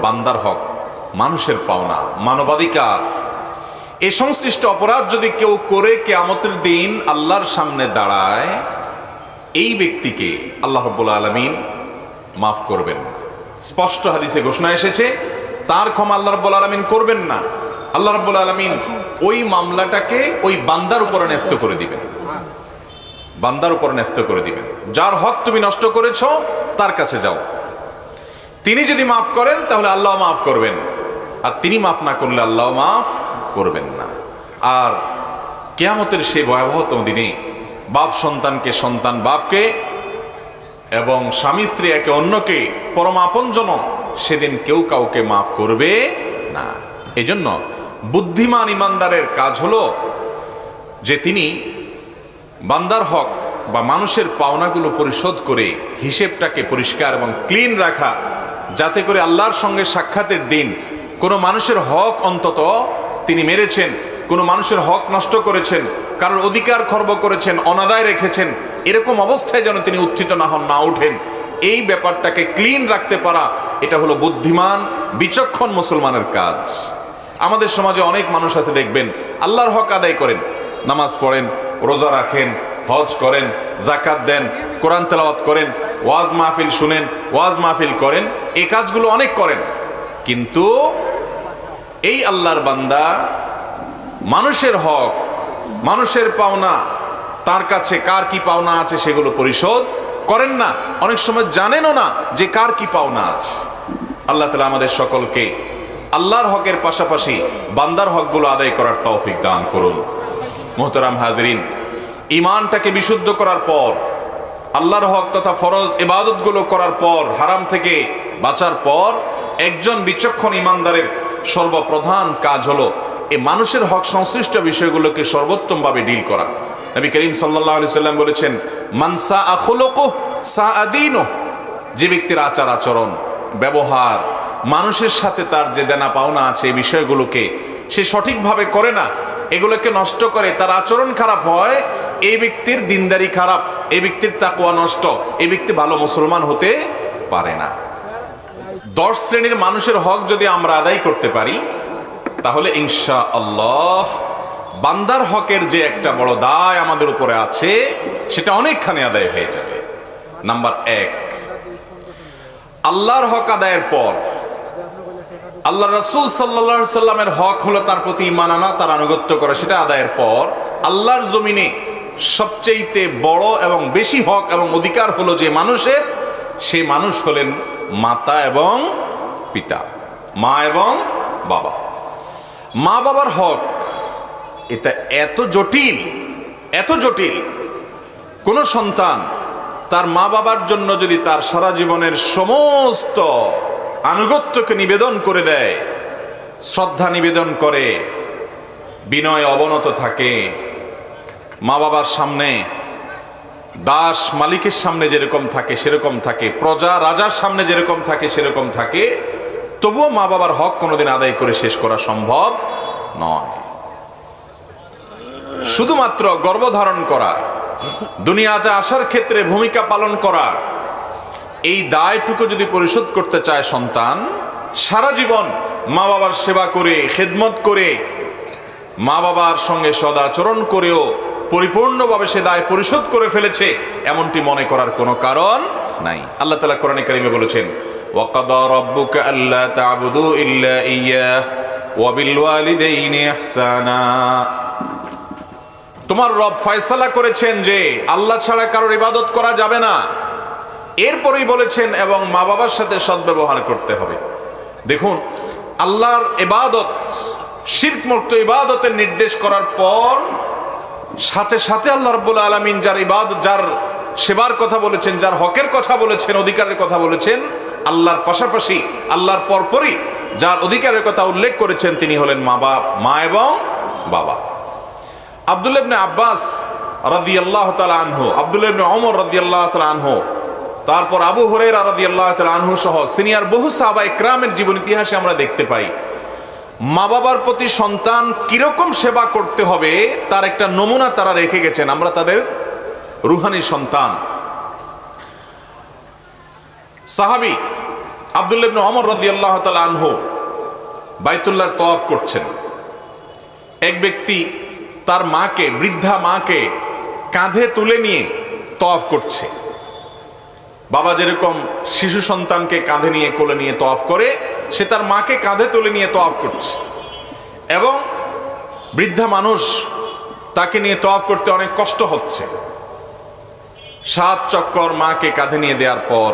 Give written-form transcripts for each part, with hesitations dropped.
বান্দার হক, মানুষের পাওনা, মানবাধিকার, এই সংশ্লিষ্ট অপরাধ যদি কেউ করে কিয়ামতের দিন আল্লাহর সামনে দাঁড়ায়, এই ব্যক্তিকে আল্লাহ রাব্বুল আলামিন মাফ করবেন না। স্পষ্ট হাদিসে ঘোষণা এসেছে, তার ক্ষমা আল্লাহ রাব্বুল আলামিন করবেন না। আল্লাহ রাব্বুল আলামিন ওই মামলাটাকে ওই বান্দার উপরে ন্যস্ত করে দিবেন, বান্দার উপর ন্যস্ত করে দিবেন। যার হক তুমি নষ্ট করেছ তার কাছে যাও, তিনি যদি মাফ করেন তাহলে আল্লাহ মাফ করবেন, আর তিনি মাফ না করলে আল্লাহ মাফ করবেন না। আর কিয়ামতের সেই ভয়াবহতম দিনে বাপ সন্তানকে, সন্তান বাপকে, এবং স্বামী স্ত্রী একে অন্যকে, পরম আপনজন, সেদিন কেউ কাউকে মাফ করবে না। এই জন্য বুদ্ধিমান ইমানদারের কাজ হলো যে তিনি বান্দার হক বা মানুষের পাওনাগুলো পরিশোধ করে হিসেবটাকে পরিষ্কার এবং ক্লিন রাখা, যাতে করে আল্লাহর সঙ্গে সাক্ষাতের দিন কোনো মানুষের হক অন্তত তিনি মেরেছেন, কোনো মানুষের হক নষ্ট করেছেন, কারোর অধিকার খর্ব করেছেন, অনাদায় রেখেছেন, এরকম অবস্থায় যেন তিনি উত্থিত না হন, না উঠেন। এই ব্যাপারটাকে ক্লিন রাখতে পারা, এটা হলো বুদ্ধিমান বিচক্ষণ মুসলমানের কাজ। আমাদের সমাজে অনেক মানুষ আছে, দেখবেন আল্লাহর হক আদায় করেন, নামাজ পড়েন, রোজা রাখেন, হজ করেন, জাকাত দেন, কোরআন তেলাওয়াত করেন, ওয়াজ মাহফিল শুনেন, ওয়াজ মাহফিল করেন, এই কাজগুলো অনেক করেন, কিন্তু এই আল্লাহর বান্দা মানুষের হক, মানুষের পাওনা, তার কাছে কার কি পাওনা আছে সেগুলো পরিশোধ করেন না। অনেক সময় জানেনও না যে কার কি পাওনা আছে। আল্লাহ তাআলা আমাদের সকলকে আল্লাহর হকের পাশাপাশি বান্দার হকগুলো আদায় করার তৌফিক দান করুন। মুহতারাম হাজিরিন, ঈমানটাকে বিশুদ্ধ করার পর, আল্লাহর হক তথা ফরজ ইবাদতগুলো করার পর, হারাম থেকে বাঁচার পর, একজন বিচক্ষণ ঈমানদারের সর্বপ্রধান কাজ হলো এই মানুষের হক সংশ্লিষ্ট বিষয়গুলোকে সর্বোত্তমভাবে ডিল করা। নবী করিম সাল্লাল্লাহু আলাইহি সাল্লাম বলেছেন, মান সাআ খুলুকুহু সাআ দীনুহু, যে ব্যক্তির আচার আচরণ, ব্যবহার, মানুষের সাথে তার যে দেনা পাওনা আছে, এই বিষয়গুলোকে সে সঠিকভাবে করে না, এগুলোকে নষ্ট করে, তার আচরণ খারাপ হয়, এই ব্যক্তির দিনদারি খারাপ, এই ব্যক্তির তাকওয়া নষ্ট, এই ব্যক্তি ভালো মুসলমান হতে পারে না। 10 শ্রেণীর মানুষের হক যদি আমরা আদায় করতে পারি, তাহলে ইনশাআল্লাহ বান্দার হকের যে একটা বড় দায় আমাদের উপরে আছে, সেটা অনেকখানি আদায় হয়ে যাবে। নাম্বার 1, আল্লাহর হক আদায়ের পর আল্লাহ রাসূল সাল্লাল্লাহু আলাইহি সাল্লামের হক হলো তার প্রতি ঈমান আনা, তার আনুগত্য করা। সেটা আদায়ের পর আল্লাহর জমিনে সবচেয়ে বড় এবং বেশি হক এবং অধিকার হলো যে মানুষের, সেই মানুষ হলেন মাতা এবং পিতা, মা এবং বাবা। মা বাবার হক এটা এত জটিল, এত জটিল। কোন সন্তান তার মা বাবার জন্য যদি তার সারা জীবনের সমস্ত আনুগত্যকে নিবেদন করে দেয়, শ্রদ্ধা নিবেদন করে, বিনয় অবনত থাকে, মা বাবার সামনে দাস মালিকের সামনে যেরকম থাকে সেরকম থাকে, প্রজা রাজার সামনে যেরকম থাকে সেরকম থাকে, তবুও মা বাবার হক কোনোদিন আদায় করে শেষ করা সম্ভব নয়। শুধুমাত্র গর্ভধারণ করা, দুনিয়াতে আসার ক্ষেত্রে ভূমিকা পালন করা, এই দায়টুকু যদি পরিশোধ করতে চায় সন্তান, সারা জীবন মা বাবার সেবা করে, খেদমত করে, মা বাবার সঙ্গে সদাচরণ করেও পরিপূর্ণভাবে সে দায় পরিশোধ করে ফেলেছে, এমনটি মনে করার কোনো কারণ নাই। আল্লাহ তাআলা কোরআনে কারিমে বলেছেন, ওয়াকাদা রাব্বুকা আল্লা তা'বুদু ইল্লা ইয়্যাহু ওয়া বিল ওয়ালিদাইনি ইহসানা। তোমার রব ফয়সালা করেছেন যে আল্লাহ ছাড়া কারোর ইবাদত করা যাবে না। এরপরেই বলেছেন এবং মা বাবার সাথে সদ্ব্যবহার করতে হবে। দেখুন, আল্লাহর ইবাদত, শিরক মুক্ত ইবাদতের নির্দেশ করার পর সাথে সাথে আল্লাহ রাব্বুল আলামিন যার ইবাদত, যার সেবার কথা বলেছেন, যার হকের কথা বলেছেন, অধিকারের কথা বলেছেন, আল্লাহর পাশাপাশি আল্লাহর পরপরই যার অধিকারের কথা উল্লেখ করেছেন তিনি হলেন মা এবং বাবা। আব্দুল্লাহ ইবনে আব্বাস রাদিয়াল্লাহু তাআলা আনহু, আব্দুল্লাহ ইবনে ওমর রাদিয়াল্লাহু তাআলা আনহু, তারপর আবু হুরায়রা রাদিয়াল্লাহু তাআলা আনহু সহ সিনিয়র বহু সাহাবা ইকরামের জীবন ইতিহাসে আমরা দেখতে পাই, মা বাবার প্রতি সন্তান কিরকম সেবা করতে হবে তার একটা নমুনা তারা রেখে গেছেন। আমরা তাদের রুহানি সন্তান। সাহাবী আব্দুল্লাহ ইবনে ওমর রাদিয়াল্লাহু তাআলা আনহু বাইতুল্লাহর তওয়াফ করছেন। এক ব্যক্তি তার মাকে, বৃদ্ধা মাকে কাঁধে তুলে নিয়ে তওয়াফ করছে। বাবা যেরকম শিশু সন্তানকে কাঁধে নিয়ে কোলে নিয়ে তওয়াফ করে, সে তার মাকে কাঁধে তুলে নিয়ে তওয়াফ করছে। এবং বৃদ্ধা মানুষ, তাকে নিয়ে তওয়াফ করতে অনেক কষ্ট হচ্ছে। 7 চক্কর মাকে কাঁধে নিয়ে দেওয়ার পর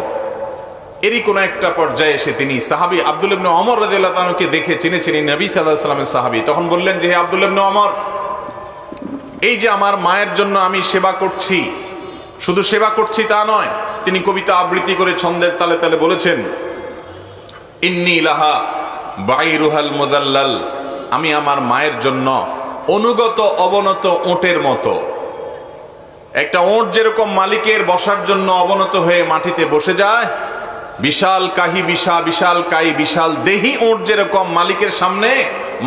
এরই কোনো একটা পর্যায়ে এসে তিনি সাহাবী আব্দুল্লাহ ইবনে ওমর রাদিয়াল্লাহু তাআলাকে দেখে চিনেছিলেন নবী সাল্লাল্লাহু আলাইহি ওয়াসাল্লামের সাহাবী। তখন বললেন যে, হে আব্দুল্লাহ ইবনে ওমর, এই যে আমার মায়ের জন্য আমি সেবা করছি, শুধু সেবা করছি তা নয়, তিনি কবিতা আবৃত্তি করে ছন্দের তালে তালে বলেছেন, ইন্নী লাহা বাইরুহাল মুদাল্লাল, আমি আমার মায়ের জন্য অনুগত অবনত ওঁটের মতো। একটা ওঁট যেরকম মালিকের বসার জন্য অবনত হয়ে মাটিতে বসে যায়, বিশাল কাহি বিশাল কাই বিশাল দেহি ওঁট যেরকম মালিকের সামনে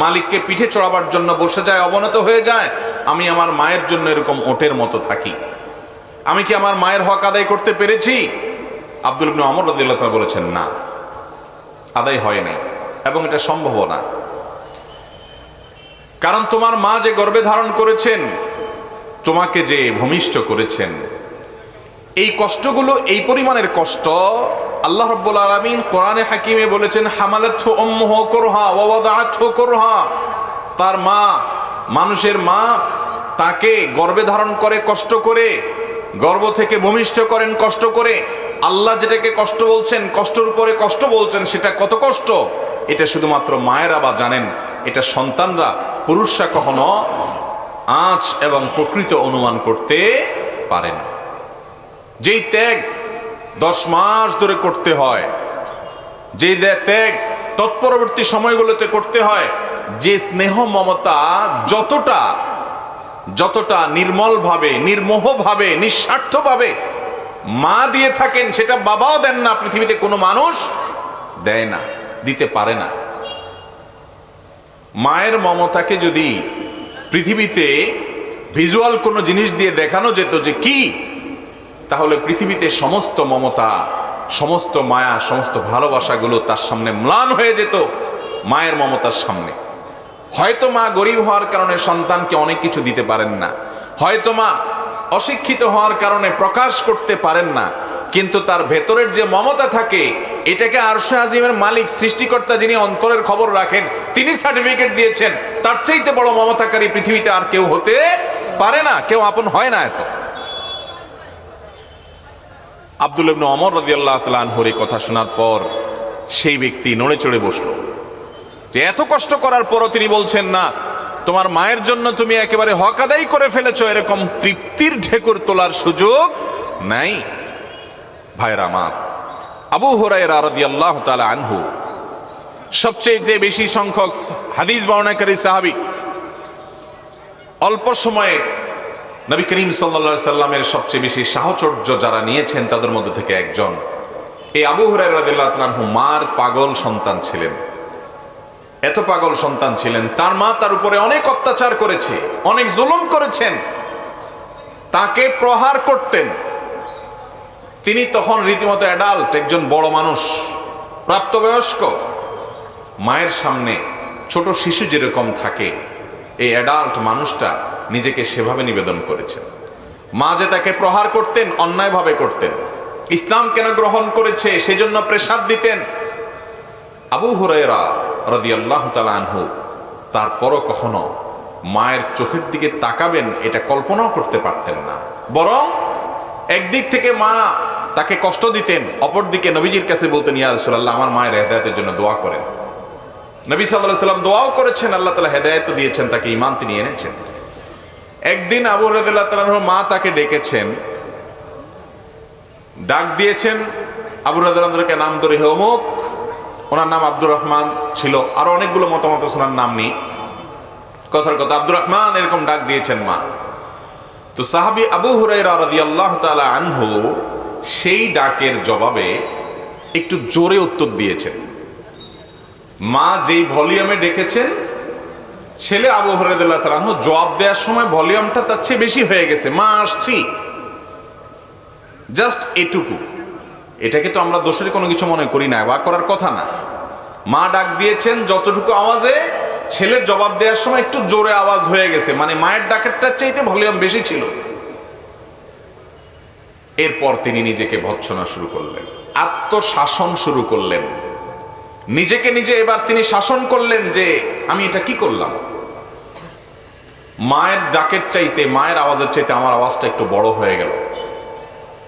মালিককে পিঠে চড়াবার জন্য বসে যায়, অবনত হয়ে যায়, আমি আমার মায়ের জন্য এরকম ওঁটের মতো থাকি। আমি কি আমার মায়ের হক আদায় করতে পেরেছি? আব্দুল ইবনে ওমর রাদিয়াল্লাহু তাআলা বলেছেন, না, আদায় হয় নাই, এবং এটা সম্ভব না। কারণ তোমার মা যে গর্ভে ধারণ করেছেন, তোমাকে যে ভূমিষ্ঠ করেছেন, এই কষ্টগুলো, এই পরিমাণের কষ্ট আল্লাহ রাব্বুল আলামিন কোরআনে হাকিমে বলেছেন, হামালাতহু উম্মুহু কুরহা ওয়া ওয়াদাআতহু কুরহা। তার মা, মানুষের মা, তাকে গর্ভে ধারণ করে কষ্ট করে, গর্ভ থেকে ভূমিষ্ঠ করেন কষ্ট করে। আল্লাহ যেটাকে কষ্ট বলছেন, কষ্টের উপরে কষ্ট বলছেন, সেটা কত কষ্ট এটা শুধুমাত্র মায়েরা বা জানেন। এটা সন্তানরা, পুরুষরা কখনো আঁচ এবং প্রকৃত অনুমান করতে পারে না। যেই ত্যাগ 10 মাস ধরে করতে হয়, যে ত্যাগ তৎপরবর্তী সময়গুলোতে করতে হয়, যে স্নেহ মমতা যতটা নির্মলভাবে, নির্মোহভাবে, নিঃস্বার্থভাবে মা দিয়ে থাকেন, সেটা বাবাও দেন না, পৃথিবীতে কোনো মানুষ দেয় না, দিতে পারে না। মায়ের মমতাকে যদি পৃথিবীতে ভিজুয়াল কোনো জিনিস দিয়ে দেখানো যেত যে কি, তাহলে পৃথিবীতে সমস্ত মমতা, সমস্ত মায়া, সমস্ত ভালোবাসাগুলো তার সামনে ম্লান হয়ে যেত মায়ের মমতার সামনে। হয়তো মা গরিব হওয়ার কারণে সন্তানকে অনেক কিছু দিতে পারেন না, হয়তো মা অশিক্ষিত হওয়ার কারণে প্রকাশ করতে পারেন না, কিন্তু তার ভেতরের যে মমতা থাকে, এটাকে আরশে আজিমের মালিক, সৃষ্টিকর্তা, যিনি অন্তরের খবর রাখেন, তিনি সার্টিফিকেট দিয়েছেন, তার চাইতে বড় মমতাকারী পৃথিবীতে আর কেউ হতে পারে না, কেউ আপন হয় না এত। আব্দুল্লাহ ইবনে ওমর রাদিয়াল্লাহু তাআলা আনহুর এই কথা শোনার পর সেই ব্যক্তি নড়ে চড়ে বসলো, যে এত কষ্ট করার পরও তিনি বলছেন, না, তোমার মায়ের জন্য তুমি একেবারে হক আদায় করে ফেলেছো, এরকম তৃপ্তির ঢেকুর তোলার সুযোগ নাই। ভাইরা আমার, আবু হুরায়রা রাদিয়াল্লাহু তাআলা আনহু সবচেয়ে যে বেশি সংখ্যক হাদিস বর্ণনাকারী সাহাবী, অল্প সময়ে নবী করিম সাল্লাল্লাহু আলাইহি সাল্লামের সবচেয়ে বেশি সাহচর্য যারা নিয়েছেন, তাদের মধ্যে থেকে একজন। এই আবু হুরায়রা রাদিয়াল্লাহু তাআলা আনহু মার পাগল সন্তান ছিলেন। এত পাগল সন্তান ছিলেন, তার মা তার উপরে অনেক অত্যাচার করেছে, অনেক জুলুম করেছেন, তাকে প্রহার করতেন। তিনি তখন রীতিমতো অ্যাডাল্ট, একজন বড় মানুষ, প্রাপ্তবয়স্ক। মায়ের সামনে ছোট শিশু যেরকম থাকে, এই অ্যাডাল্ট মানুষটা নিজেকে সেভাবে নিবেদন করেছেন। মা যে তাকে প্রহার করতেন, অন্যায়ভাবে করতেন, ইসলাম কেন গ্রহণ করেছে সেজন্য প্রেসার দিতেন। আবু হুরায়রা রাদিয়াল্লাহু তাআলা আনহু তারপরও কখনো মায়ের চোখের দিকে তাকাবেন এটা কল্পনাও করতে পারতেন না। বরং একদিক থেকে মা তাকে কষ্ট দিতেন, অপরদিকে নবীজির কাছে বলতেন, ইয়া রাসূলুল্লাহ, আমার মায়ের হেদায়েতের জন্য দোয়া করেন। নবী সাল্লাল্লাহু আলাইহি সাল্লাম দোয়াও করেছেন, আল্লাহ তাআলা হেদায়েত দিয়েছেন, তাকে ঈমান তিনি এনেছেন। একদিন আবু হুরায়রা রাদিয়াল্লাহু তাআলা আনহুর মা তাকে ডেকেছেন, ডাক দিয়েছেন। আবু হুরায়রা রাদিয়াল্লাহু তাআলাকে নাম ধরে, হে অমুক, ওনার নাম আব্দুর রহমান ছিল, আরো অনেকগুলো মতামত ওনার নাম নেই, কথার কথা আব্দুর রহমান এরকম ডাক দিয়েছেন মা। তো সাহাবী আবু হুরায়রা রাদিয়াল্লাহু তাআলা আনহু সেই ডাকের জবাবে একটু জোরে উত্তর দিয়েছেন। মা যেই ভলিউমে ডেকেছেন, ছেলে আবু হুরায়রা রাদিয়াল্লাহু তাআলা আনহু জবাব দেওয়ার সময় ভলিউমটা তার চেয়ে বেশি হয়ে গেছে, মা আসছি, জাস্ট এটুকু। এটাকে তো আমরা দোষের কোনো কিছু মনে করি না বা করার কথা না। মা ডাক দিয়েছেন যতটুকু আওয়াজে, ছেলের জবাব দেওয়ার সময় একটু জোরে আওয়াজ হয়ে গেছে, মানে মায়ের ডাকেরটার চাইতে ভলিউম বেশি ছিল। এরপর তিনি নিজেকে ভৎসনা শুরু করলেন, আত্মশাসন শুরু করলেন, নিজেকে নিজে এবার তিনি শাসন করলেন যে আমি এটা কি করলাম। মায়ের ডাকের চাইতে, মায়ের আওয়াজের চাইতে আমার আওয়াজটা একটু বড় হয়ে গেল।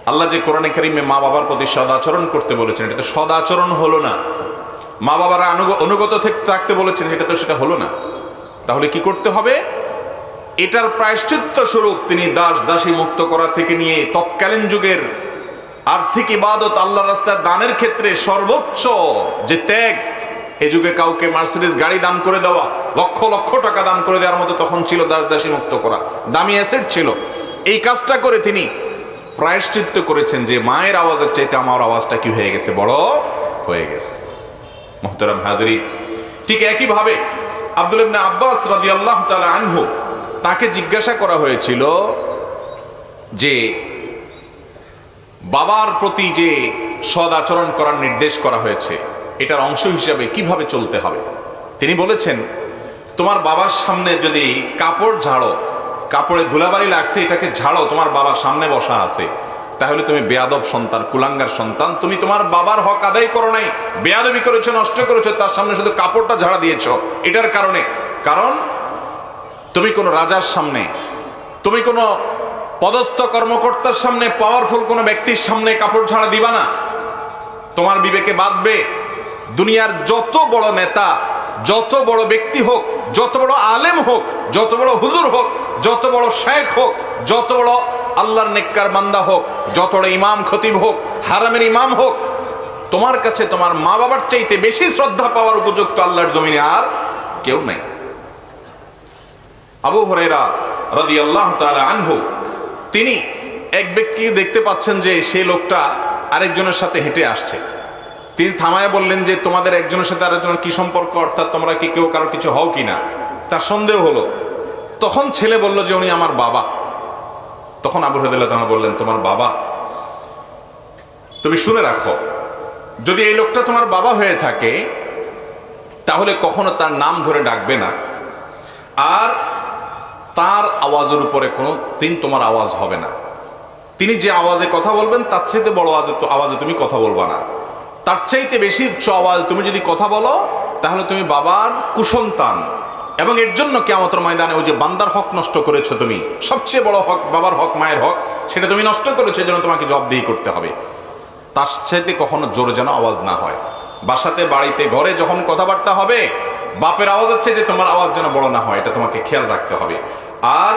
আল্লাহ যে কোরআনে কারিমে মা বাবার প্রতি সদাচরণ করতে বলেছেন, এটা তো সদাচরণ হলো না। মা বাবারা অনুগত থাকতে বলেছেন, এটা তো সেটা হলো না। তাহলে কি করতে হবে? এটার প্রায়শ্চিত্ত স্বরূপ তিনি দাস দাসী মুক্ত করা থেকে নিয়ে তৎকালীন যুগের আর্থিক ইবাদত, আল্লাহর রাস্তায় দানের ক্ষেত্রে সর্বোচ্চ যে ত্যাগ, এ যুগে কাউকে মার্সিডিজ গাড়ি দান করে দেওয়া, লক্ষ লক্ষ টাকা দান করে দেওয়ার মতো তখন ছিল দাস দাসী মুক্ত করা, দামি অ্যাসেট ছিল। এই কাজটা করে তিনি প্রায়শ্চিত্ত করেছেন যে মায়ের আওয়াজের চাইতে আমার আওয়াজটা কি হয়ে গেছে, বড় হয়ে গেছে। মুহতারাম হাজরিন, ঠিক একইভাবে আব্দুল ইবনে আব্বাস রাদিয়াল্লাহু তাআলা আনহু, তাকে জিজ্ঞাসা করা হয়েছিল যে বাবার প্রতি যে সদ আচরণ করার নির্দেশ করা হয়েছে, এটার অংশ হিসাবে কিভাবে চলতে হবে। তিনি বলেছেন, তোমার বাবার সামনে যদি কাপড় ঝাড়ো, কাপড়ে ধুলাবাড়ি লাগছে, এটাকে ঝাড়ো, তোমার বাবার সামনে বসা আছে, তাহলে তুমি বেয়াদব সন্তান, কুলাঙ্গার সন্তান। তুমি তোমার বাবার হক আদায় করো নাই, বেয়াদবি করেছো, নষ্ট করেছো, তার সামনে শুধু কাপড়টা ঝাড়া দিয়েছো। এটার কারণে, কারণ তুমি কোনো রাজার সামনে, তুমি কোনো পদস্থ কর্মকর্তার সামনে, পাওয়ারফুল কোনো ব্যক্তির সামনে কাপড় ঝাড়া দিবা না, তোমার বিবেকে বাঁধবে। দুনিয়ার যত বড় নেতা, যত বড় ব্যক্তি হোক, যত বড় আলেম হোক, যত বড় হুজুর হোক, যত বড় শেখ হোক, যত বড় আল্লাহর নেককার বান্দা হোক, যত বড় ইমাম খতিব হোক, হারামের ইমাম হোক, তোমার কাছে তোমার মা বাবার চাইতে বেশি শ্রদ্ধা পাওয়ার উপযুক্ত আল্লাহর জমিনে আর কেউ নাই। আবু হুরায়রা রাদিয়াল্লাহু তাআলা আনহু, তিনি এক ব্যক্তিকে দেখতে পাচ্ছেন যে সেই লোকটা আরেকজনের সাথে হেঁটে আসছে। তিনি থামায় বললেন যে তোমাদের একজনের সাথে আরেকজনের কি সম্পর্ক, অর্থাৎ তোমরা কি কেউ কারো কিছু হও কিনা। তার সন্দেহ হলো। তখন ছেলে বলল যে উনি আমার বাবা। তখন আবু হুরায়রা বললেন, তোমার বাবা? তুমি শুনে রাখো, যদি এই লোকটা তোমার বাবা হয়ে থাকে তাহলে কখনো তার নাম ধরে ডাকবে না, আর তার আওয়াজের উপরে কোনো দিন তোমার আওয়াজ হবে না। তিনি যে আওয়াজে কথা বলবেন তার চাইতে বড় আওয়াজে তুমি কথা বলবা না, তার চাইতে বেশি উচ্চ আওয়াজ তুমি যদি কথা বলো তাহলে তুমি বাবার কুসন্তান, এবং এর জন্য কিয়ামতের ময়দানে ওই যে বান্দার হক নষ্ট করেছো তুমি, সবচেয়ে বড় হক বাবার হক, মায়ের হক, সেটা তুমি নষ্ট করেছো, এই জন্য তোমাকে জবাবদিহি করতে হবে। তার চাইতে কখনো জোরে যেন আওয়াজ না হয়। বাসাতে, বাড়িতে, ঘরে যখন কথাবার্তা হবে, বাপের আওয়াজের চাইতে তোমার আওয়াজ যেন বড় না হয়, এটা তোমাকে খেয়াল রাখতে হবে। আর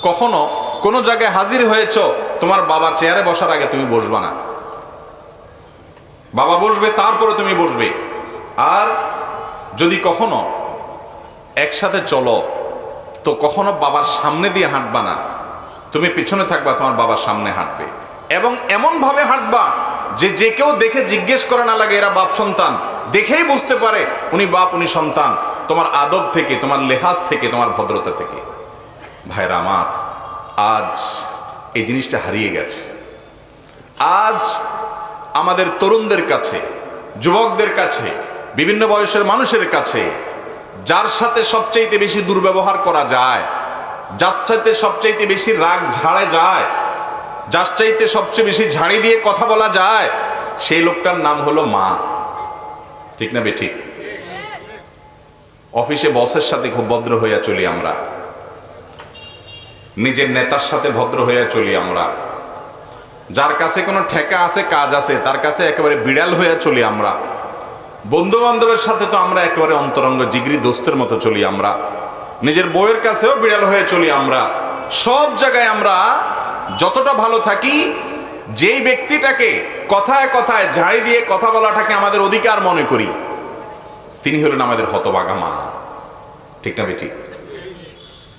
কখনো কোনো জায়গায় হাজির হয়েছ, তোমার বাবা চেয়ারে বসার আগে তুমি বসবা না, বাবা বসবে তারপরে তুমি বসবে। আর যদি কখনো একসাথে চলো তো কখনো বাবার সামনে দিয়ে হাঁটবা না, তুমি পিছনে থাকবা, তোমার বাবার সামনে হাঁটবে, এবং এমন ভাবে হাঁটবা যে যে কেউ দেখে জিজ্ঞেস করা না লাগে এরা বাপ সন্তান, দেখেই বুঝতে পারে উনি বাপ উনি সন্তান, তোমার আদব থেকে, তোমার লেহাজ থেকে, তোমার ভদ্রতা থেকে। ভাইরা আমার, আজ এই জিনিসটা হারিয়ে গেছে। আজ আমাদের তরুণদের কাছে, যুবকদের কাছে, বিভিন্ন বয়সের মানুষের কাছে যার সাথে সবচাইতে বেশি দুর্ব্যবহার করা যায়, যার চাইতে সবচাইতে বেশি রাগ ঝাড়ে যায়, যার চাইতে সবচেয়ে বেশি ঝাড়ি দিয়ে কথা বলা যায়, সেই লোকটার নাম হলো মা। ঠিক না বেঠিক? অফিসে বসের সাথে খুব ভদ্র হইয়া চলি আমরা, নিজের নেতার সাথে ভদ্র হইয়া চলি আমরা, যার কাছে কোনো ঠেকা আছে, কাজ আছে, তার কাছে একেবারে বিড়াল হইয়া চলি আমরা, বন্ধু বান্ধবের সাথে তো আমরা একেবারে অন্তরঙ্গ জিগরি দোস্তের মতো চলি আমরা, নিজের বউয়ের কাছেও বিড়াল হয়ে চলি আমরা। সব জায়গায় আমরা যতটা ভালো থাকি, যেই ব্যক্তিটাকে কথায় কথায় ঝাড়ি দিয়ে কথা বলাটাকে আমাদের অধিকার মনে করি, তিনি হলেন আমাদের হতভাগা মা। ঠিক না বেঠিক?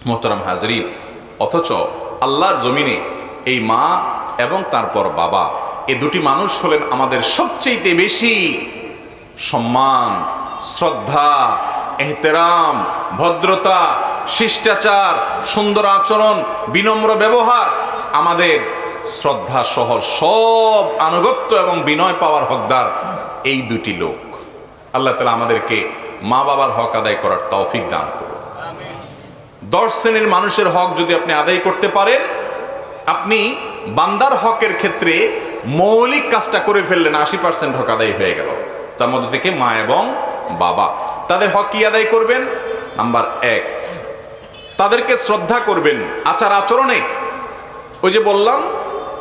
মোহতারাম হাজরিন, অথচ আল্লাহর জমিনে এই মা এবং তারপর বাবা, এই দুটি মানুষ হলেন আমাদের সবচেয়ে বেশি সম্মান, শ্রদ্ধা, এহতেরাম, ভদ্রতা, শিষ্টাচার, সুন্দর আচরণ, বিনম্র ব্যবহার আমাদের শ্রদ্ধা সহ সব আনুগত্য এবং বিনয় পাওয়ার হকদার এই দুটি লোক। আল্লাহ তাআলা আমাদেরকে মা বাবার হক আদায় করার তৌফিক দান করুন। 10 শ্রেণীর মানুষের হক যদি আপনি আদায় করতে পারেন, আপনি বান্দার হকের ক্ষেত্রে মৌলিক কাজটা করে ফেললেন, 80% হক আদায় হয়ে গেল। তার মধ্যে থেকে মা এবং বাবা, তাদের হক কি আদায় করবেন? নাম্বার 1, তাদেরকে শ্রদ্ধা করবেন আচার আচরণে। ওই যে বললাম,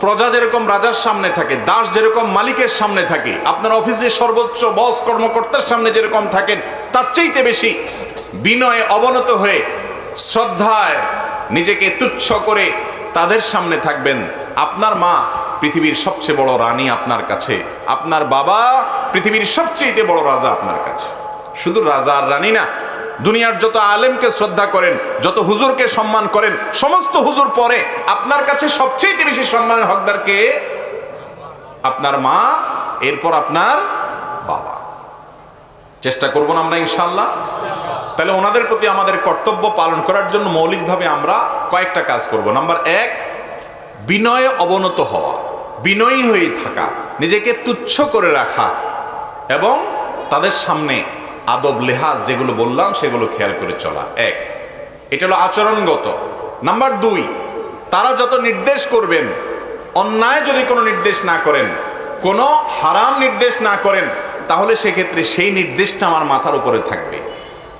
প্রজা যেরকম রাজার সামনে থাকে, দাস যেরকম মালিকের সামনে থাকে, আপনার অফিসে সর্বোচ্চ বস কর্মকর্তার সামনে যেরকম থাকেন, তার চাইতে বেশি বিনয়ে অবনত হয়ে শ্রদ্ধায় নিজেকে তুচ্ছ করে তাদের সামনে থাকবেন। আপনার মা পৃথিবীর সবচেয়ে বড় রানী আপনার কাছে, আপনার বাবা পৃথিবীর সবচেয়ে বড় রাজা আপনার কাছে। শুধু রাজা আর রানী না, দুনিয়ার যত আলেমকে শ্রদ্ধা করেন, যত হুজুরকে সম্মান করেন, সমস্ত হুজুর পরে আপনার কাছে সবচেয়ে বেশি সম্মানের হকদার কে? আপনার মা, এরপর আপনার বাবা। চেষ্টা করব না আমরা ইনশাআল্লাহ? তাহলে ওনাদের প্রতি আমাদের কর্তব্য পালন করার জন্য মৌলিকভাবে আমরা কয়েকটা কাজ করব। নাম্বার 1, বিনয়ে অবনত হওয়া, বিনয়ী হয়ে থাকা, নিজেকে তুচ্ছ করে রাখা এবং তাদের সামনে আদব লেহাজ যেগুলো বললাম সেগুলো খেয়াল করে চলা। 1, এটা হলো আচরণগত। নাম্বার 2, তারা যত নির্দেশ করবেন, অন্যায় যদি কোনো নির্দেশ না করেন, কোনো হারাম নির্দেশ না করেন, তাহলে সেক্ষেত্রে সেই নির্দেশটা আমার মাথার উপরে থাকবে।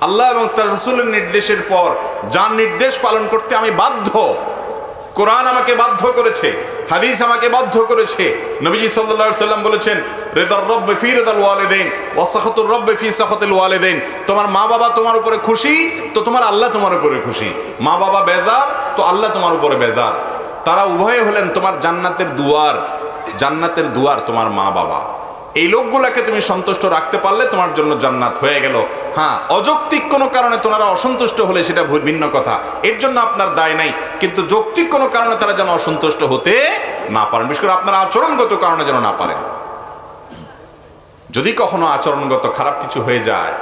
আল্লাহ এবং তার রাসূলের নির্দেশের পর যার নির্দেশ পালন করতে আমি বাধ্য, কোরআন আমাকে বাধ্য করেছে, হাদিস আমাকে বাধ্য করেছে। নবীজি সাল্লাল্লাহু আলাইহি সাল্লাম বলেছেন, রিদার রব্ব ফি রিদাল ওয়ালিদাইন ওয়া সাখাতুর রব্ব ফি সাখাতিল ওয়ালিদাইন। তোমার মা বাবা তোমার উপরে খুশি তো তোমার আল্লাহ তোমার উপরে খুশি, মা বাবা বেজার তো আল্লাহ তোমার উপরে বেজার। তারা উভয়ে হলেন তোমার জান্নাতের দুয়ার, জান্নাতের দুয়ার তোমার মা বাবা। এই লোকগুলাকে তুমি সন্তুষ্ট রাখতে পারলে তোমার জন্য জান্নাত হয়ে গেল। হ্যাঁ, অযৌক্তিক কোনো কারণে তোমরা অসন্তুষ্ট হলে সেটা ভিন্ন কথা, এর জন্য আপনার দায় নাই। কিন্তু যৌক্তিক কোনো কারণে তারা যেন অসন্তুষ্ট হতে না পারেন, বিশেষ করে আপনার আচরণগত কারণে যেন না পারেন। যদি কখনো আচরণগত খারাপ কিছু হয়ে যায়,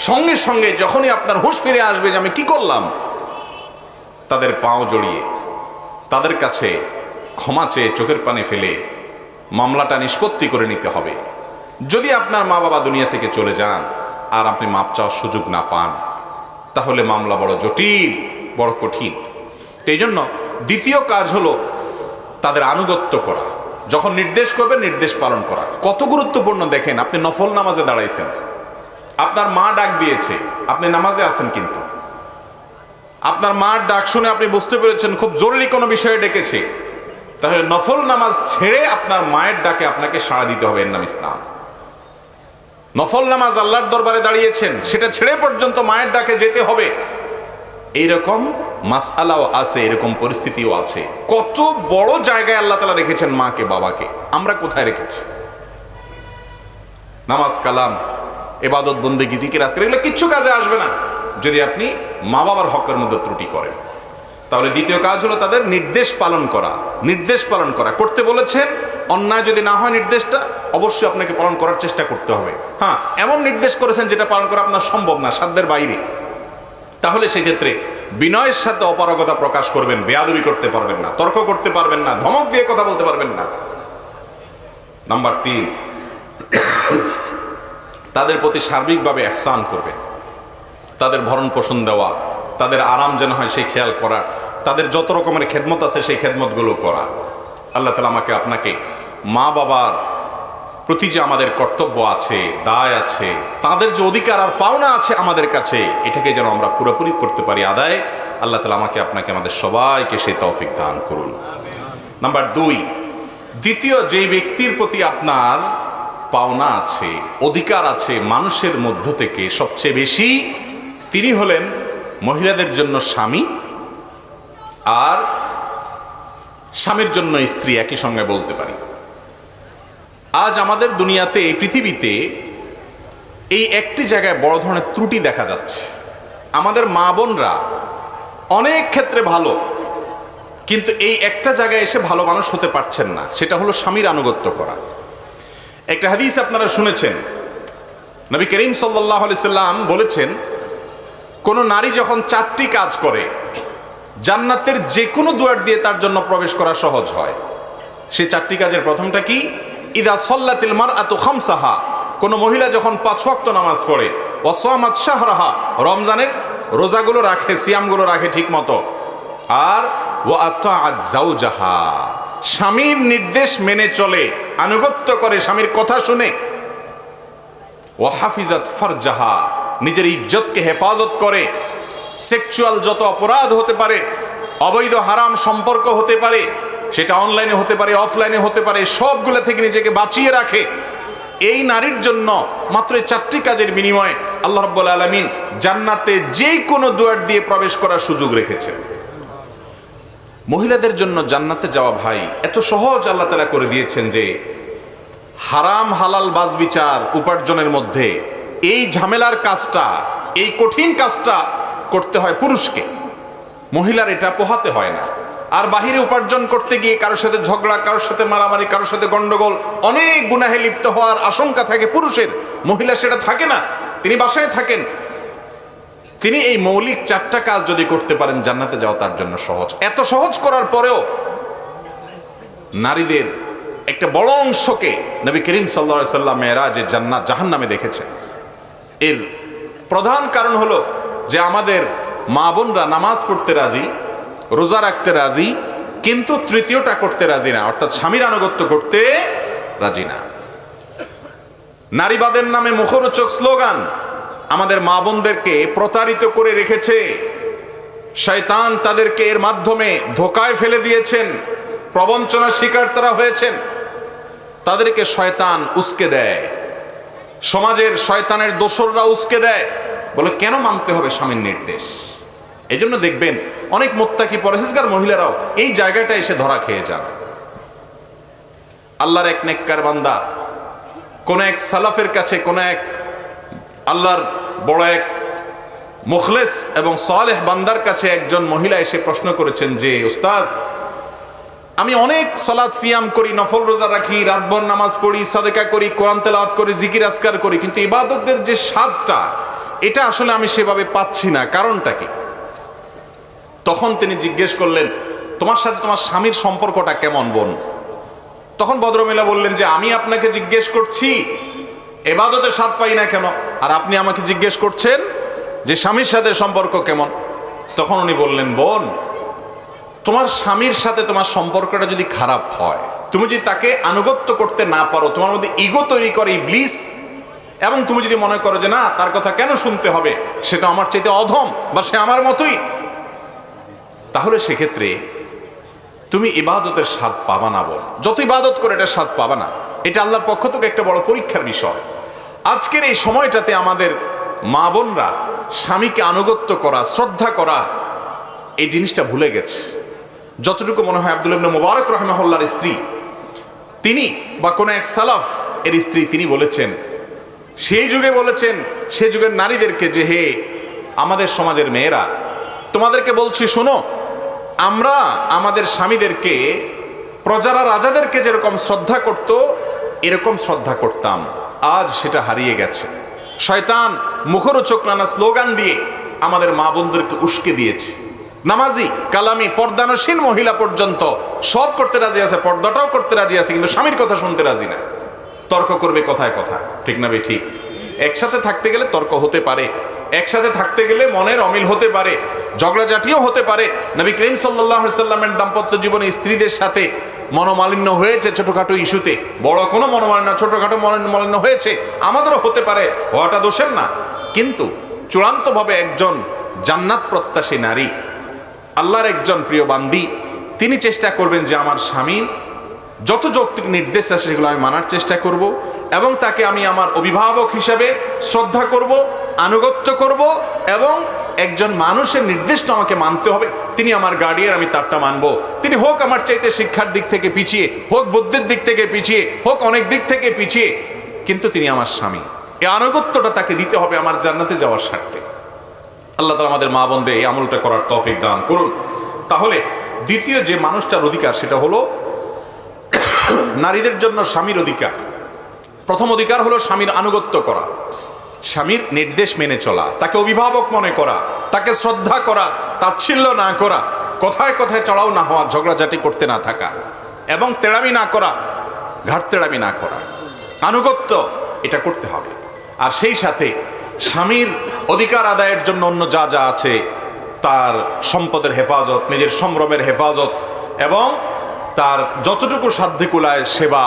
সঙ্গে সঙ্গে যখনই আপনার হুঁশ ফিরে আসবে যে আমি কি করলাম, তাদের পাও জড়িয়ে তাদের কাছে ক্ষমা চেয়ে চোখের পানি ফেলে মামলাটা নিষ্পত্তি করে নিতে হবে। যদি আপনার মা বাবা দুনিয়া থেকে চলে যান আর আপনি মাপ চাওয়ার সুযোগ না পান, তাহলে মামলা বড় জটিল, বড় কঠিন। এই জন্য দ্বিতীয় কাজ হলো তাদের আনুগত্য করা। যখন নির্দেশ করবেন, নির্দেশ পালন করা। কত গুরুত্বপূর্ণ দেখেন, আপনি নফল নামাজে দাঁড়াইছেন, আপনার মা ডাক দিয়েছে, আপনি নামাজে আছেন, কিন্তু আপনার মার ডাক শুনে আপনি বুঝতে পেরেছেন খুব জরুরি কোনো বিষয়ে ডেকেছে, তাহলে নফল নামাজ ছেড়ে আপনার মায়ের ডাকে আপনাকে সাড়া দিতে হবে। এর নাম ইসলাম। নফল নামাজ আল্লাহর দরবারে দাঁড়িয়েছেন, সেটা ছেড়ে পর্যন্ত মায়ের ডাকে যেতে হবে। এইরকম মাসআলাও আছে, এরকম পরিস্থিতিও আছে। কত বড় জায়গায় আল্লাহ তাআলা রেখেছেন মাকে বাবাকে, আমরা কোথায় রেখেছি? নামাজ, কালাম, ইবাদত, বন্দেগী, জিকির, আজকার এগুলো কিচ্ছু কাজে আসবে না যদি আপনি মা বাবার হকের মধ্যে ত্রুটি করেন। তাহলে দ্বিতীয় কাজ হলো তাদের নির্দেশ পালন করা। নির্দেশ পালন করা করতে বলেছেন, অন্যায় যদি না হয় নির্দেশটা অবশ্যই আপনাকে পালন করার চেষ্টা করতে হবে। হ্যাঁ, এমন নির্দেশ করেছেন যেটা পালন করা আপনার সম্ভব না, সাধ্যের বাইরে, তাহলে সেক্ষেত্রে বিনয়ের সাথে অপারগতা প্রকাশ করবেন, বেয়াদবি করতে পারবেন না, তর্ক করতে পারবেন না, ধমক দিয়ে কথা বলতে পারবেন না। নাম্বার 3, তাদের প্রতি সার্বিকভাবে ইহসান করবেন। তাদের ভরণ পোষণ দেওয়া, তাদের আরাম যেন হয় সেই খেয়াল করা, তাদের যত রকমের খেদমত আছে সেই খেদমতগুলো করা। আল্লাহ তাআলা আমাকে আপনাকে মা বাবার প্রতি যে আমাদের কর্তব্য আছে, দায় আছে, তাদের যে অধিকার আর পাওনা আছে আমাদের কাছে, এটাকে যেন আমরা পুরোপুরি করতে পারি আদায়। আল্লাহ তাআলা আমাকে আপনাকে আমাদের সবাইকে সেই তৌফিক দান করুন। নাম্বার 2, দ্বিতীয় যেই ব্যক্তির প্রতি আপনার পাওনা আছে, অধিকার আছে মানুষের মধ্য থেকে সবচেয়ে বেশি, তিনি হলেন মহিলাদের জন্য স্বামী আর স্বামীর জন্য স্ত্রী, একই সঙ্গে বলতে পারি। আজ আমাদের দুনিয়াতে, এই পৃথিবীতে এই একটি জায়গায় বড় ধরনের ত্রুটি দেখা যাচ্ছে। আমাদের মা বোনরা অনেক ক্ষেত্রে ভালো, কিন্তু এই একটা জায়গায় এসে ভালো মানুষ হতে পারছেন না, সেটা হলো স্বামীর আনুগত্য করা। একটা হাদিস আপনারা শুনেছেন, নবী করিম সাল্লাল্লাহু আলাইহি সাল্লাম বলেছেন, কোন নারী যখন 4টি কাজ করে, জান্নাতের যে কোনো দুয়ার দিয়ে তার জন্য প্রবেশ করা সহজ হয়। সে 4টি কাজের প্রথমটা কি? ইদা সাল্লাতিল মারআতু খামসাহা, কোন মহিলা যখন 5 ওয়াক্ত নামাজ পড়ে, ওয়া সামাত শাহরাহা, রমজানের রোজাগুলো রাখে, সিয়ামগুলো রাখে ঠিক মতো, আর ওয়া আতাআত যাওজাহা, স্বামীর নির্দেশ মেনে চলে, আনুগত্য করে, স্বামীর কথা শুনে, ওয়া হাফিজাত ফারজাহা, নিজের ইজ্জতকে হেফাজত করে, সেক্সুয়াল যত অপরাধ হতে পারে, অবৈধ হারাম সম্পর্ক হতে পারে, সেটা অনলাইনে হতে পারে, অফলাইনে হতে পারে, সবগুলো থেকে নিজেকে বাঁচিয়ে রাখে, এই নারীর জন্য মাত্র 4টি কাজের বিনিময়ে আল্লাহ রাব্বুল আলামিন জান্নাতে যে কোনো দুয়ার দিয়ে প্রবেশ করার সুযোগ রেখেছে। মহিলাদের জন্য জান্নাতে যাওয়া ভাই এত সহজ আল্লাহ তাআলা করে দিয়েছেন যে হারাম হালাল বাছবিচার উপার্জনের মধ্যে এই ঝামেলার কাজটা, এই কঠিন কাজটা করতে হয় পুরুষকে, মহিলার এটা পোহাতে হয় না। আর বাহিরে উপার্জন করতে গিয়ে কারোর সাথে ঝগড়া, কারোর সাথে মারামারি, কারোর সাথে গন্ডগোল, অনেক গুনাহে লিপ্ত হওয়ার আশঙ্কা থাকে পুরুষের, মহিলা সেটা থাকে না, তিনি বাসায় থাকেন। তিনি এই মৌলিক 4টা কাজ যদি করতে পারেন, জান্নাতে যাওয়া তার জন্য সহজ। এত সহজ করার পরেও নারীদের একটা বড় অংশকে নবী করিম সাল্লাল্লাহু আলাইহি সাল্লাম মেরাজে জান্নাত জাহান্নামে দেখেছেন। এর প্রধান কারণ হলো যে আমাদের মা বোনরা নামাজ পড়তে রাজি, রোজা রাখতে রাজি, কিন্তু তৃতীয়টা করতে রাজি না, অর্থাৎ স্বামীর আনুগত্য করতে রাজি না। নারীবাদের নামে মুখরোচক স্লোগান আমাদের মা বোনদেরকে প্রতারিত করে রেখেছে। শয়তান তাদেরকে এর মাধ্যমে ধোকায় ফেলে দিয়েছেন, প্রবঞ্চনার শিকার তারা হয়েছেন। তাদেরকে শয়তান উস্কে দেয়, সমাজের শয়তানের দোসররা উস্কে দেয়, বলে কেন মানতে হবে স্বামীর নির্দেশ। এই জন্য দেখবেন অনেক মুত্তাকি পরহেজগার মহিলারাও এই জায়গাটা এসে ধরা খেয়ে যান। আল্লাহর এক নেককার বান্দা কোন এক সালাফের কাছে, কোন এক আল্লাহর বড় এক মুখলেস এবং সালেহ বান্দার কাছে একজন মহিলা এসে প্রশ্ন করেছেন যে, উস্তাজ, আমি অনেক সালাত সিয়াম করি, নফল রোজা রাখি, রাতভর নামাজ পড়ি, সাদেকা করি, কোরআন তেলাওয়াত করি, জিকির আজকার করি, কিন্তু ইবাদতের যে স্বাদটা, এটা আসলে আমি সেভাবে পাচ্ছি না, কারণটা কি? তখন তিনি জিজ্ঞেস করলেন, তোমার সাথে তোমার স্বামীর সম্পর্কটা কেমন বোন? তখন ভদ্রমহিলা বললেন যে, আমি আপনাকে জিজ্ঞেস করছি ইবাদতের স্বাদ পাই না কেন, আর আপনি আমাকে জিজ্ঞেস করছেন যে স্বামীর সাথে সম্পর্ক কেমন? তখন উনি বললেন, বোন, তোমার স্বামীর সাথে তোমার সম্পর্কটা যদি খারাপ হয়, তুমি যদি তাকে আনুগত্য করতে না পারো, তোমার মধ্যে ইগো তৈরি করে ইবলিস, এবং তুমি যদি মনে করো যে না, তার কথা কেন শুনতে হবে, সে তো আমার চাইতে অধম বা সে আমার মতোই, তাহলে সেক্ষেত্রে তুমি ইবাদতের স্বাদ পাবা না বোন। যত ইবাদত করে এটা স্বাদ পাবা না। এটা আল্লাহর পক্ষ থেকে একটা বড় পরীক্ষার বিষয়। আজকের এই সময়টাতে আমাদের মা বোনরা স্বামীকে আনুগত্য করা, শ্রদ্ধা করা, এই জিনিসটা ভুলে গেছে। যতটুকু মনে হয় আব্দুল্লাহ ইবনে মুবারক রাহিমাহুল্লাহর স্ত্রী, তিনি বা কোনো এক সালাফ এর স্ত্রী, তিনি বলেছেন, সেই যুগে বলেছেন সেই যুগের নারীদেরকে যে, হে আমাদের সমাজের মেয়েরা, তোমাদেরকে বলছি শোনো, আমরা আমাদের স্বামীদেরকে, প্রজারা রাজাদেরকে যেরকম শ্রদ্ধা করত, এরকম শ্রদ্ধা করতাম। আজ সেটা হারিয়ে গেছে। শয়তান মুখরোচক নানা স্লোগান দিয়ে আমাদের মা বোনদেরকে উস্কে দিয়েছে। নামাজি, কালামি, পর্দানসীন মহিলা পর্যন্ত সব করতে রাজি আছে, পর্দাটাও করতে রাজি আছে, কিন্তু স্বামীর কথা শুনতে রাজি না। তর্ক করবে কথায় কথায়, ঠিক না ভাই? ঠিক। একসাথে থাকতে গেলে তর্ক হতে পারে, একসাথে থাকতে গেলে মনের অমিল হতে পারে, ঝগড়াঝাটিও হতে পারে। নবী করিম সাল্লাল্লাহু আলাইহি সাল্লামের দাম্পত্য জীবনে স্ত্রীদের সাথে মনোমালিন্য হয়েছে ছোটখাটো ইস্যুতে, বড় কোনো মনোমালিন্য, ছোটখাটো মনোমালিন্য হয়েছে, আমাদেরও হতে পারে, হওয়াটা দোষের না। কিন্তু চূড়ান্তভাবে একজন জান্নাত প্রত্যাশী নারী, আল্লাহর একজন প্রিয় বান্দি, তিনি চেষ্টা করবেন যে আমার স্বামীর যত যৌক্তিক নির্দেশ আছে সেগুলো আমি মানার চেষ্টা করব, এবং তাকে আমি আমার অভিভাবক হিসাবে শ্রদ্ধা করব, আনুগত্য করব, এবং একজন মানুষের নির্দেশটা আমাকে মানতে হবে। তিনি আমার গার্ডিয়ান, আমি তারটা মানব। তিনি হোক আমার চাইতে শিক্ষার দিক থেকে পিছিয়ে, হোক বুদ্ধির দিক থেকে পিছিয়ে, হোক অনেক দিক থেকে পিছিয়ে, কিন্তু তিনি আমার স্বামী। এই আনুগত্যটা তাকে দিতে হবে আমার জান্নাতে যাওয়ার স্বার্থে। আল্লাহ তাআলা আমাদের মা বোনদের এই আমলটা করার তৌফিক দান করুন। তাহলে দ্বিতীয় যে মানুষটার অধিকার, সেটা হলো নারীদের জন্য স্বামীর অধিকার। প্রথম অধিকার হলো স্বামীর আনুগত্য করা, স্বামীর নির্দেশ মেনে চলা, তাকে অভিভাবক মনে করা, তাকে শ্রদ্ধা করা, তাচ্ছিল্য না করা, কথায় কথায় চড়াও না হওয়া, ঝগড়াঝাটি করতে না থাকা। এবং তেড়ামি না করা, ঘাট তেড়ামি না করা, আনুগত্য, এটা করতে হবে। আর সেই সাথে স্বামীর অধিকার আদায়ের জন্য অন্য যা যা আছে, তার সম্পদের হেফাজত, নিজের সম্ভ্রমের হেফাজত এবং তার যতটুকু সাধ্যে কুলায় সেবা,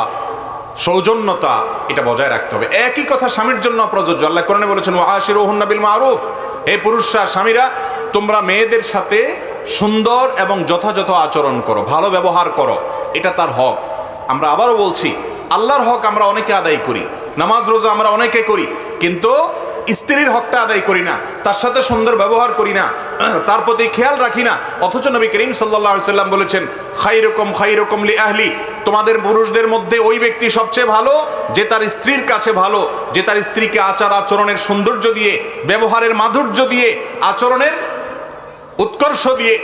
সৌজন্যতা, এটা বজায় রাখতে হবে। একই কথা স্বামীর জন্য প্রযোজ্য। আল্লাহ কোরআনে বলেছেন ওয়াশিরুহুন্না বিল মারুফ, হে পুরুষরা, স্বামীরা, তোমরা মেয়েদের সাথে সুন্দর এবং যথাযথ আচরণ করো, ভালো ব্যবহার করো, এটা তার হক। আমরা আবারও বলছি, আল্লাহর হক আমরা অনেকে আদায় করি, নামাজ রোজা আমরা অনেকে করি, কিন্তু স্ত্রীর হকটা আদায় করি না, তার সাথে সুন্দর ব্যবহার করি না, তার প্রতি খেয়াল রাখি না। অথচ নবী করিম সাল্লাল্লাহু আলাইহি সাল্লাম বলেছেন, খায়রুকুম লি আহলি, তোমাদের পুরুষদের মধ্যে ওই ব্যক্তি সবচেয়ে ভালো যে তার স্ত্রীর কাছে ভালো, যে তার স্ত্রীকে আচার আচরণের সৌন্দর্য দিয়ে, ব্যবহারের মাধুর্য দিয়ে, আচরণের উৎকর্ষ দিয়ে,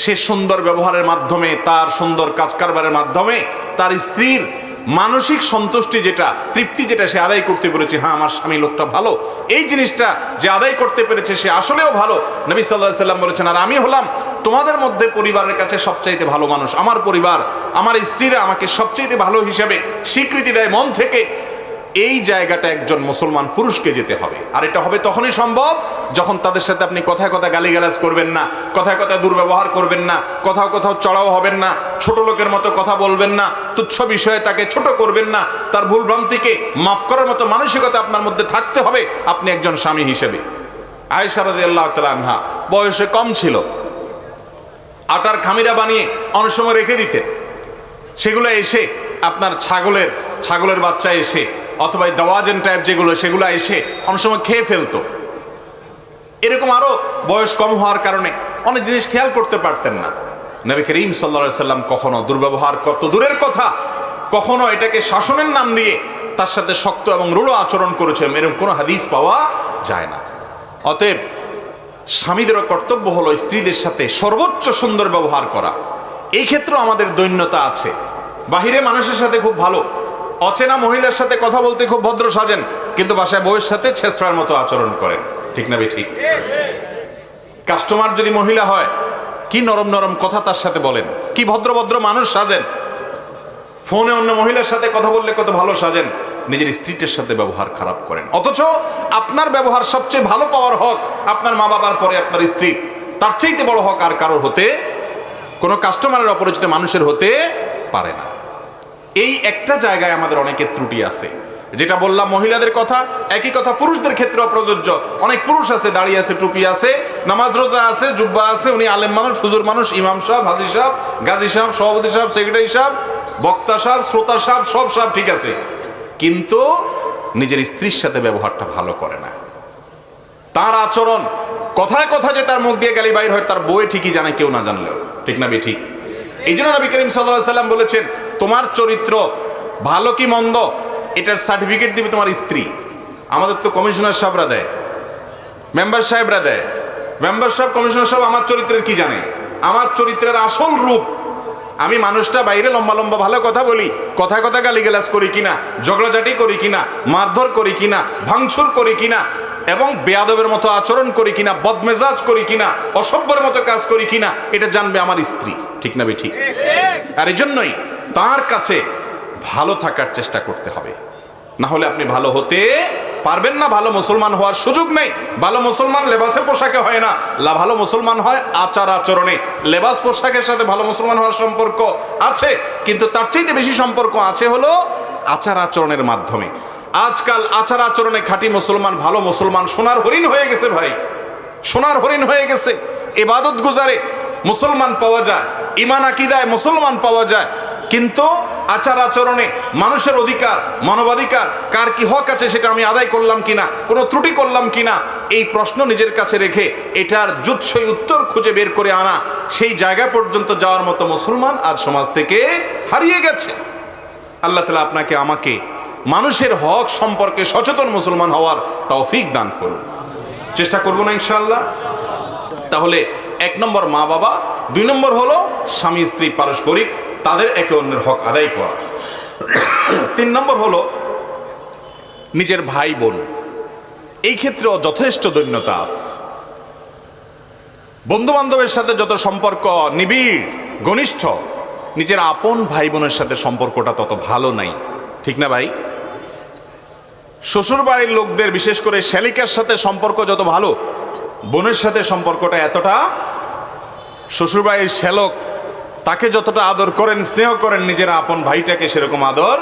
সে সুন্দর ব্যবহারের মাধ্যমে, তার সুন্দর কাজ কারবারের মাধ্যমে তার স্ত্রীর মানসিক সন্তুষ্টি যেটা, তৃপ্তি যেটা সে আদায় করতে পেরেছে, হ্যাঁ আমার স্বামী লোকটা ভালো, এই জিনিসটা যে আদায় করতে পেরেছে সে আসলেও ভালো। নবী সাল্লাল্লাহু আলাইহি সাল্লাম বলেছেন, আর আমি হলাম তোমাদের মধ্যে পরিবারের কাছে সবচাইতে ভালো মানুষ। আমার পরিবার, আমার স্ত্রীরা আমাকে সবচাইতে ভালো হিসেবে স্বীকৃতি দেয় মন থেকে। এই জায়গাটা একজন মুসলমান পুরুষকে যেতে হবে। আর এটা হবে তখনই সম্ভব যখন তাদের সাথে আপনি কথায় কথায় গালিগালাজ করবেন না, কথায় কথায় দুর্ব্যবহার করবেন না, কোথাও কোথাও চড়াও হবেন না, ছোট লোকের মতো কথা বলবেন না, তুচ্ছ বিষয়ে তাকে ছোট করবেন না, তার ভুল ভ্রান্তিকে মাফ করার মতো মানসিকতা আপনার মধ্যে থাকতে হবে আপনি একজন স্বামী হিসেবে। আয়েশা রাদিয়াল্লাহু তাআলা আনহা বয়সে কম ছিল, আটার খামিরা বানিয়ে অনেক সময় রেখে দিতেন, সেগুলো এসে আপনার ছাগলের বাচ্চা এসে অথবা দাওয়াজেন টাইপ যেগুলো, সেগুলো এসে অনেক সময় খেয়ে ফেলতো। এরকম আরো বয়স কম হওয়ার কারণে অনেক জিনিস খেয়াল করতে পারতেন না। নবী করিম সাল্লাল্লাহু আলাইহি সাল্লাম কখনো দুর্ব্যবহার কত দূরের কথা, কখনো এটাকে শাসনের নাম দিয়ে তার সাথে শক্ত এবং রূঢ় আচরণ করেছেন, এরকম কোনো হাদিস পাওয়া যায় না। অতএব স্বামীদেরও কর্তব্য হলো স্ত্রীদের সাথে সর্বোচ্চ সুন্দর ব্যবহার করা। এই ক্ষেত্রে আমাদের দৈন্যতা আছে। বাহিরে মানুষের সাথে খুব ভালো, অচেনা মহিলার সাথে কথা বলতে খুব ভদ্র সাজেন, কিন্তু বাসায় বউয়ের সাথে ছেঁচড়ার মতো আচরণ করেন। ঠিক না ঠিক? কাস্টমার যদি মহিলা হয়, কি নরম নরম কথা তার সাথে বলেন, কি ভদ্র ভদ্র মানুষ সাজেন। ফোনে অন্য মহিলার সাথে কথা বললে কত ভালো সাজেন, নিজের স্ত্রীর সাথে ব্যবহার খারাপ করেন। অথচ আপনার ব্যবহার সবচেয়ে ভালো পাওয়ার হক আপনার মা বাবার পরে আপনার স্ত্রী, তার চাইতে বড় হক আর কারোর হতে, কোনো কাস্টমারের অপরিচিত মানুষের হতে পারে না। এই একটা জায়গায় আমাদের অনেকের ত্রুটি আছে। যেটা বললাম মহিলাদের কথা, একই কথা পুরুষদের ক্ষেত্রেও প্রযোজ্য। অনেক পুরুষ আছে, দাঁড়িয়ে আছে, টুপি আছে, নামাজ রোজা আছে, জুব্বা আছে, উনি আলেম মানুষ, হুজুর মানুষ, ইমাম সাহেব, হাজি সাহেব, গাজী সাহেব, সভাপতি সাহেব, সেক্রেটারি সাহেব, বক্তা সাহেব, শ্রোতা সাহেব, সব সাহেব ঠিক আছে, কিন্তু নিজের স্ত্রীর সাথে ব্যবহারটা ভালো করে না। তার আচরণ, কথায় কথা যে তার মুখ দিয়ে গালি বাইর হয়, তার বউয়ে ঠিকই জানে, কেউ না জানলেও। ঠিক না ঠিক? এই জন্য নবী করিম সাল্লাল্লাহু আলাইহি সাল্লাম বলেছেন, তোমার চরিত্র ভালো কি মন্দ এটার সার্টিফিকেট দিবে তোমার স্ত্রী। আমাদের তো কমিশনার সাহেবরা দেয়, মেম্বার সাহেবরা দেয়। মেম্বার সাহেব, কমিশনার সাহেব আমার চরিত্রের কি জানে? আমার চরিত্রের আসল রূপ, আমি মানুষটা বাইরে লম্বা লম্বা ভালো কথা বলি, কথায় কথা গালিগালাজ করি কিনা, ঝগড়াঝাটি করি কিনা, মারধর করি কিনা, ভাঙচুর করি কিনা, এবং বেয়াদবের মতো আচরণ করি কিনা, বদমেজাজ করি কিনা, অসভ্যের মতো কাজ করি কিনা, এটা জানবে আমার স্ত্রী। ঠিক না ঠিক? আর এই জন্যই তার কাছে ভালো থাকার চেষ্টা করতে হবে, না হলে আপনি ভালো হতে পারবেন না, ভালো মুসলমান হওয়ার সুযোগ নেই। ভালো মুসলমান লেবাসে পোশাকে হয় না, ভালো মুসলমান হয় আচার আচরণে। লেবাস পোশাকের সাথে ভালো মুসলমান হওয়ার সম্পর্ক আছে, কিন্তু তার চাইতে বেশি সম্পর্ক আছে হলো আচার আচরণের মাধ্যমে। আজকাল আচার আচরণে খাঁটি মুসলমান, ভালো মুসলমান সোনার হরিণ হয়ে গেছে ভাই, সোনার হরিণ হয়ে গেছে। ইবাদত গুজারে মুসলমান পাওয়া যায়, ঈমান আকীদায় মুসলমান পাওয়া যায়, কিন্তু আচার আচরণে মানুষের অধিকার, মানবাধিকার, কার কি হক আছে সেটা আমি আদায় করলাম কিনা, কোনো ত্রুটি করলাম কিনা, এই প্রশ্ন নিজের কাছে রেখে এটার যুৎসই উত্তর খুঁজে বের করে আনা, সেই জায়গা পর্যন্ত যাওয়ার মতো মুসলমান আজ সমাজ থেকে হারিয়ে গেছে। আল্লাহ তাআলা আপনাকে আমাকে মানুষের হক সম্পর্কে সচেতন মুসলমান হওয়ার তৌফিক দান করুন। চেষ্টা করবো না ইনশাআল্লাহ? তাহলে 1 নম্বর মা বাবা, 2 নম্বর হলো স্বামী স্ত্রী পারস্পরিক, তাদের একে অন্যের হক আদায় করা। 3 নম্বর হলো নিজের ভাই বোন, এই ক্ষেত্রেও যথেষ্ট দৈন্যতা আছে। বন্ধু বান্ধবের সাথে যত সম্পর্ক নিবিড় ঘনিষ্ঠ, নিজের আপন ভাই বোনের সাথে সম্পর্কটা তত ভালো নাই, ঠিক না ভাই? শ্বশুর বাড়ির লোকদের বিশেষ করে শ্যালিকার সাথে সম্পর্ক যত ভালো, বোনের সাথে সম্পর্কটা এতটা। শ্বশুর বাড়ির শ্যালক তাকে যতটা আদর করেন, স্নেহ করেন, নিজের আপন ভাইটাকে সেরকম আদর,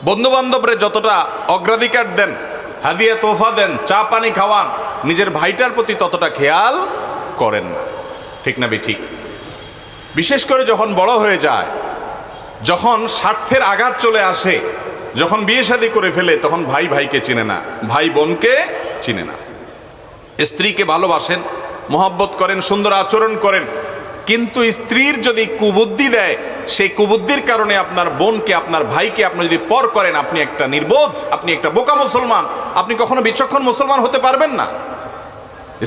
বন্ধু বান্ধবরে যতটা অগ্রাধিকার দেন, হাদিয়া তোফা দেন, চা পানি খাওয়ান, নিজের ভাইটার প্রতি ততটা খেয়াল করেন না, ঠিক না বে ঠিক? বিশেষ করে যখন বড় হয়ে যায়, যখন স্বার্থের আঘাত চলে আসে, যখন বিয়ে শাদী করে ফেলে, তখন ভাই ভাইকে চিনে না, ভাই বোনকে চিনে না। স্ত্রীকে ভালোবাসেন, মহব্বত করেন, সুন্দর আচরণ করেন, কিন্তু স্ত্রীর যদি কুবুদ্ধি দেয়, সেই কুবুদ্ধির কারণে আপনার বোনকে, আপনার ভাইকে আপনি যদি পর করেন, আপনি একটা নির্বোধ, আপনি একটা বোকা মুসলমান, আপনি কখনো বিচক্ষণ মুসলমান হতে পারবেন না।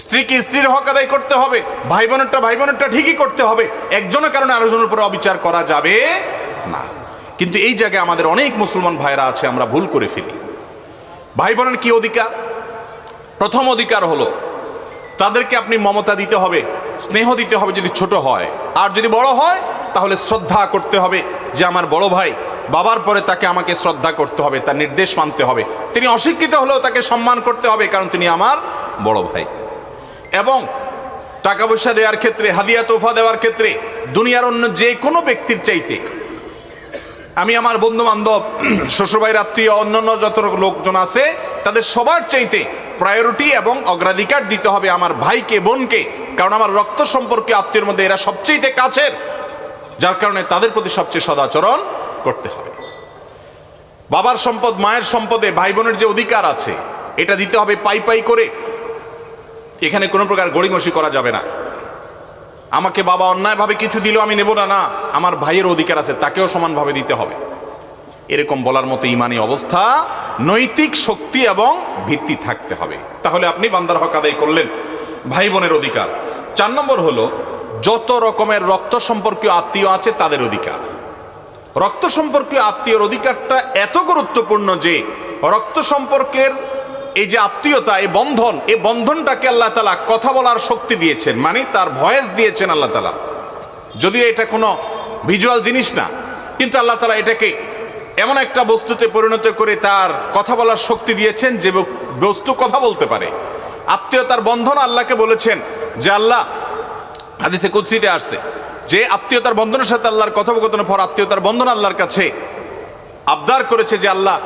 স্ত্রীকে স্ত্রীর হক আদায় করতে হবে, ভাই বোনেরটা ঠিকই করতে হবে, একজনের কারণে আরেকজনের উপরে অবিচার করা যাবে না। কিন্তু এই জায়গায় আমাদের অনেক মুসলমান ভাইরা আছে, আমরা ভুল করে ফেলি। ভাই বোনের কি অধিকার? প্রথম অধিকার হলো তাদেরকে আপনি মমতা দিতে হবে, স্নেহ দিতে হবে যদি ছোট হয়, আর যদি বড় হয় তাহলে শ্রদ্ধা করতে হবে, যে আমার বড় ভাই, বাবার পরে তাকে আমাকে শ্রদ্ধা করতে হবে, তার নির্দেশ মানতে হবে। তিনি অশিক্ষিত হলেও তাকে সম্মান করতে হবে, কারণ তিনি আমার বড় ভাই। এবং টাকা পয়সা দেওয়ার ক্ষেত্রে, হাদিয়া তোফা দেওয়ার ক্ষেত্রে দুনিয়ার অন্য যে কোনো ব্যক্তির চাইতে আমি আমার বন্ধু বান্ধব, শ্বশুরবাড়ির আত্মীয়, অন্যান্য যত লোকজন আছে, তাদের সবার চাইতে প্রায়োরিটি এবং অগ্রাধিকার দিতে হবে আমার ভাইকে, বোনকে, কারণ আমার রক্ত সম্পর্কে আত্মীয়ের মধ্যে এরা সবচেয়ে কাছের, যার কারণে তাদের প্রতি সবচেয়ে সদাচরণ করতে হবে। বাবার সম্পদ, মায়ের সম্পদে ভাই বোনের যে অধিকার আছে, এটা দিতে হবে পাই পাই করে। এখানে কোনো প্রকার গড়িমসি করা যাবে না। আমাকে বাবা অন্যায়ভাবে কিছু দিল আমি নেব না, না, আমার ভাইয়ের অধিকার আছে, তাকেও সমানভাবে দিতে হবে, এরকম বলার মতো ইমানি অবস্থা, নৈতিক শক্তি এবং ভিত্তি থাকতে হবে। তাহলে আপনি বান্দার হক আদায় করলেন। ভাই বোনের অধিকার। 4 নম্বর হলো যত রকমের রক্ত সম্পর্কীয় আত্মীয় আছে তাদের অধিকার। রক্ত সম্পর্কীয় আত্মীয়র অধিকারটা এত গুরুত্বপূর্ণ যে রক্ত সম্পর্কের এই যে আত্মীয়তা, এই বন্ধনটাকে আল্লাহ তাআলা কথা বলার শক্তি দিয়েছেন, মানে তার ভয়েস দিয়েছেন আল্লাহ তাআলা। যদিও এটা কোনো ভিজুয়াল জিনিস না, কিন্তু আল্লাহ তাআলা এটাকে এমন একটা বস্তুতে পরিণত করে তার কথা বলার শক্তি দিয়েছেন, যে বস্তু কথা বলতে পারে। আত্মীয়তার বন্ধন আল্লাহকে বলেছেন যে, আল্লাহ, হাদিসে কুদসিতে আসছে যে আত্মীয়তার বন্ধনের সাথে আল্লাহর কথোপকথনের পর আত্মীয়তার বন্ধন আল্লাহর কাছে আবদার করেছে যে, আল্লাহ,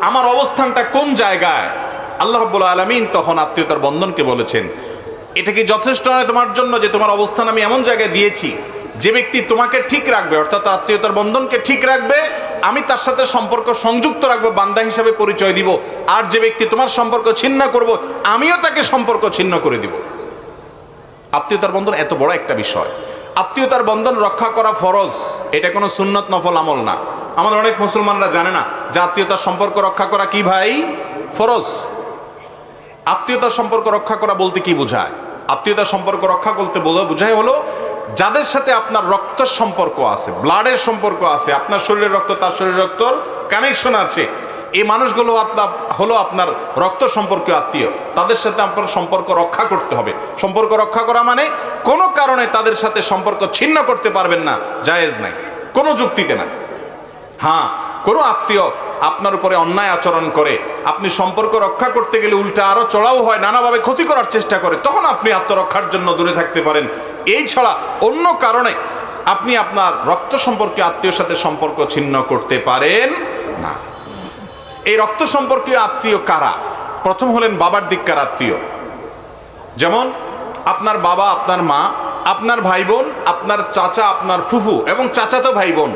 আমার অবস্থানটা কোন জায়গায়? আল্লাহ রাব্বুল আলামিন তখন আত্মীয়তার বন্ধনকে বলেছেন, এটা কি যথেষ্ট নয় তোমার জন্য যে তোমার অবস্থান আমি এমন জায়গায় দিয়েছি, যে ব্যক্তি তোমাকে ঠিক রাখবে, অর্থাৎ আত্মীয়তার বন্ধনকে ঠিক রাখবে, আমি তার সাথে সম্পর্ক সংযুক্ত রাখবো, বান্দা হিসাবে পরিচয় দিব, আর যে ব্যক্তি তোমার সম্পর্ক ছিন্ন করব, আমিও তাকে সম্পর্ক ছিন্ন করে দিব। আত্মীয়তার বন্ধন এত বড় একটা বিষয়। আত্মীয়তার বন্ধন রক্ষা করা ফরজ, এটা কোনো সুন্নত নফল আমল না। আমাদের অনেক মুসলমানরা জানে না যে আত্মীয়তার সম্পর্ক রক্ষা করা কি ভাই ফরজ। আত্মীয়তার সম্পর্ক রক্ষা করা বলতে কি বোঝায়? আত্মীয়তার সম্পর্ক রক্ষা করতে বোঝায় হলো যাদের সাথে আপনার রক্তের সম্পর্ক আছে, ব্লাডের সম্পর্ক আছে, আপনার শরীরের রক্ত তার শরীরের রক্তর কানেকশন আছে, এই মানুষগুলো হলো আপনার রক্ত সম্পর্কীয় আত্মীয়। তাদের সাথে আপনার সম্পর্ক রক্ষা করতে হবে। সম্পর্ক রক্ষা করা মানে কোনো কারণে তাদের সাথে সম্পর্ক ছিন্ন করতে পারবেন না, জায়েজ নাই, কোনো যুক্তিতে না। হ্যাঁ, কোনো আত্মীয় আপনার উপরে অন্যায় আচরণ করে, আপনি সম্পর্ক রক্ষা করতে গেলে উল্টা আরো চড়াও হয়, নানাভাবে ক্ষতি করার চেষ্টা করে, তখন আপনি আত্মরক্ষার জন্য দূরে থাকতে পারেন। এই ছাড়া অন্য কারণে আপনি আপনার রক্ত সম্পর্কীয় আত্মীয়র সাথে সম্পর্ক ছিন্ন করতে পারেন না। এই রক্ত সম্পর্কীয় আত্মীয় কারা? প্রথম হলেন বাবার দিককার আত্মীয়, যেমন আপনার বাবা, আপনার মা, আপনার ভাই বোন, আপনার চাচা, আপনার ফুফু এবং চাচাতো ভাই বোন,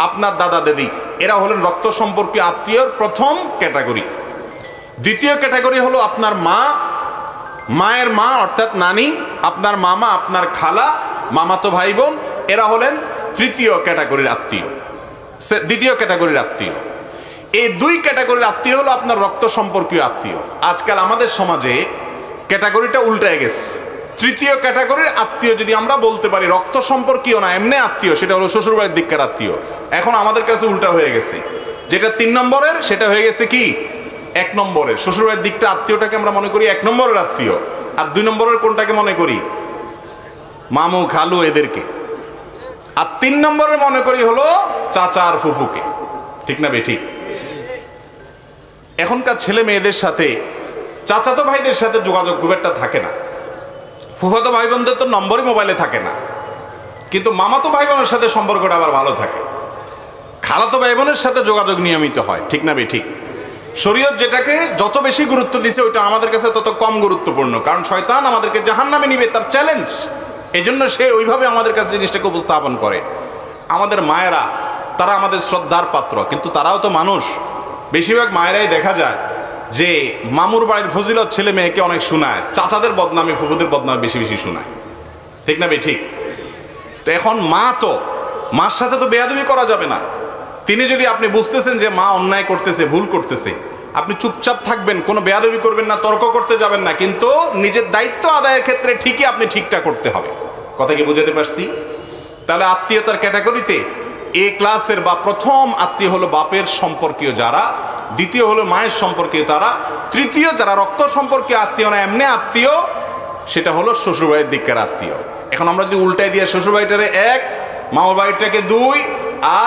আপনার দাদা দাদি, এরা হলেন রক্ত সম্পর্কীয় আত্মীয়র প্রথম ক্যাটাগরি। দ্বিতীয় ক্যাটাগরি হলো আপনার মা, মায়ের মা অর্থাৎ নানি, আপনার মামা, আপনার খালা, মামাতো ভাই বোন, এরা হলেন তৃতীয় ক্যাটাগরির আত্মীয়, দ্বিতীয় ক্যাটাগরির আত্মীয়। এই দুই ক্যাটাগরির আত্মীয় হলো আপনার রক্ত সম্পর্কীয় আত্মীয়। আজকাল আমাদের সমাজে ক্যাটাগরিটা উল্টে গেছে। তৃতীয় ক্যাটাগরির আত্মীয় যদি আমরা বলতে পারি রক্ত সম্পর্কীয় না, এমনি আত্মীয়, সেটা হলো শ্বশুরবাড়ির দিককার আত্মীয়। এখন আমাদের কাছে উল্টা হয়ে গেছে, যেটা 3 নম্বরের সেটা হয়ে গেছে কি 1 নম্বরের। শ্বশুরবাড়ির দিকটা আত্মীয়টাকে আমরা মনে করি 1 নম্বরের আত্মীয়, আর 2 নম্বরের কোনটাকে মনে করি? মামু, খালু, এদেরকে। আর 3 নম্বরে মনে করি হলো চাচা আর ফুফুকে। ঠিক না বেঠিক? এখনকার ছেলে মেয়েদের সাথে চাচাতো ভাইদের সাথে যোগাযোগ খুব একটা থাকে না, ফুফাতো ভাই বোনদের তো নম্বরই মোবাইলে থাকে না, কিন্তু মামাতো ভাই বোনের সাথে সম্পর্কটা আবার ভালো থাকে। খালাতো ভাই বোনের সাথে যোগাযোগ নিয়মিত হয়। ঠিক না বেঠিক? শরীয়ত যেটাকে যত বেশি গুরুত্ব দিছে ওইটা আমাদের কাছে তত কম গুরুত্বপূর্ণ, কারণ শয়তান আমাদেরকে জাহান্নামে নিবে, তার চ্যালেঞ্জ। এই জন্য সে ওইভাবে আমাদের কাছে জিনিসটাকে উপস্থাপন করে। আমাদের মায়েরা তারা আমাদের শ্রদ্ধার পাত্র, কিন্তু তারাও তো মানুষ। বেশিরভাগ মায়েরাই দেখা যায় যে মামুর বাড়ির ফজিলত ছেলে মেয়েকে অনেক শোনায়, চাচাদের বদনামে ফুফুদের বদনামে বেশি বেশি শোনায়। ঠিক না বেঠিক? তো এখন মার সাথে তো বেয়াদবি করা যাবে না। তিনি যদি আপনি বুঝতেছেন যে মা অন্যায় করতেছে, ভুল করতেছে, আপনি চুপচাপ থাকবেন, কোনো বেয়াদবি করবেন না, তর্ক করতে যাবেন না, কিন্তু নিজের দায়িত্ব আদায়ের ক্ষেত্রে ঠিকই আপনি ঠিকটা করতে হবে। কথা কি বুঝাতে পারছি? তাহলে আত্মীয়তার ক্যাটাগরিতে এ ক্লাসের বা প্রথম আত্মীয় হলো বাপের সম্পর্কীয় যারা, দ্বিতীয় হলো মায়ের সম্পর্কীয় তারা, তৃতীয় যারা রক্ত সম্পর্কীয় আত্মীয় না এমনি আত্মীয়, সেটা হলো শ্বশুরবাড়ির দিককার আত্মীয়। এখন আমরা যদি উল্টাই দিয়ে শ্বশুরবাড়িটারে 1, মামার বাড়িটাকে 2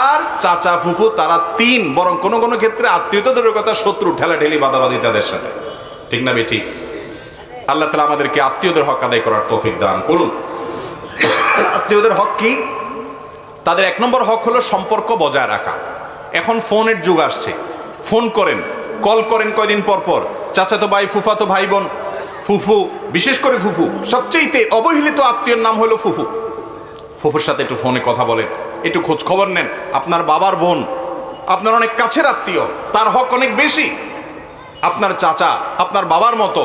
আর চাচা ফুফু তারা 3, বরং কোনো কোনো ক্ষেত্রে আত্মীয়তাদের কথা শত্রু, ঠেলাঠেলি, বাদাবাদি তাদের সাথে। ঠিক না বেঠিক? আল্লাহ তাআলা আমাদেরকে আত্মীয়দের হক আদায় করার তৌফিক দান করুন। আত্মীয়দের হক কি? তাদের 1 নম্বর হক হলো সম্পর্ক বজায় রাখা। এখন ফোনের যুগ আসছে, ফোন করেন, কল করেন কয়দিন পর পর। চাচাতো ভাই, ফুফাতো ভাই বোন, ফুফু, বিশেষ করে ফুফু, সবচেয়ে অবহেলিত আত্মীয়র নাম হলো ফুফু। ফুফুর সাথে একটু ফোনে কথা বলেন, একটু খোঁজ খবর নেন। আপনার বাবার বোন আপনার অনেক কাছের আত্মীয়, তার হক অনেক বেশি। আপনার চাচা আপনার বাবার মতো,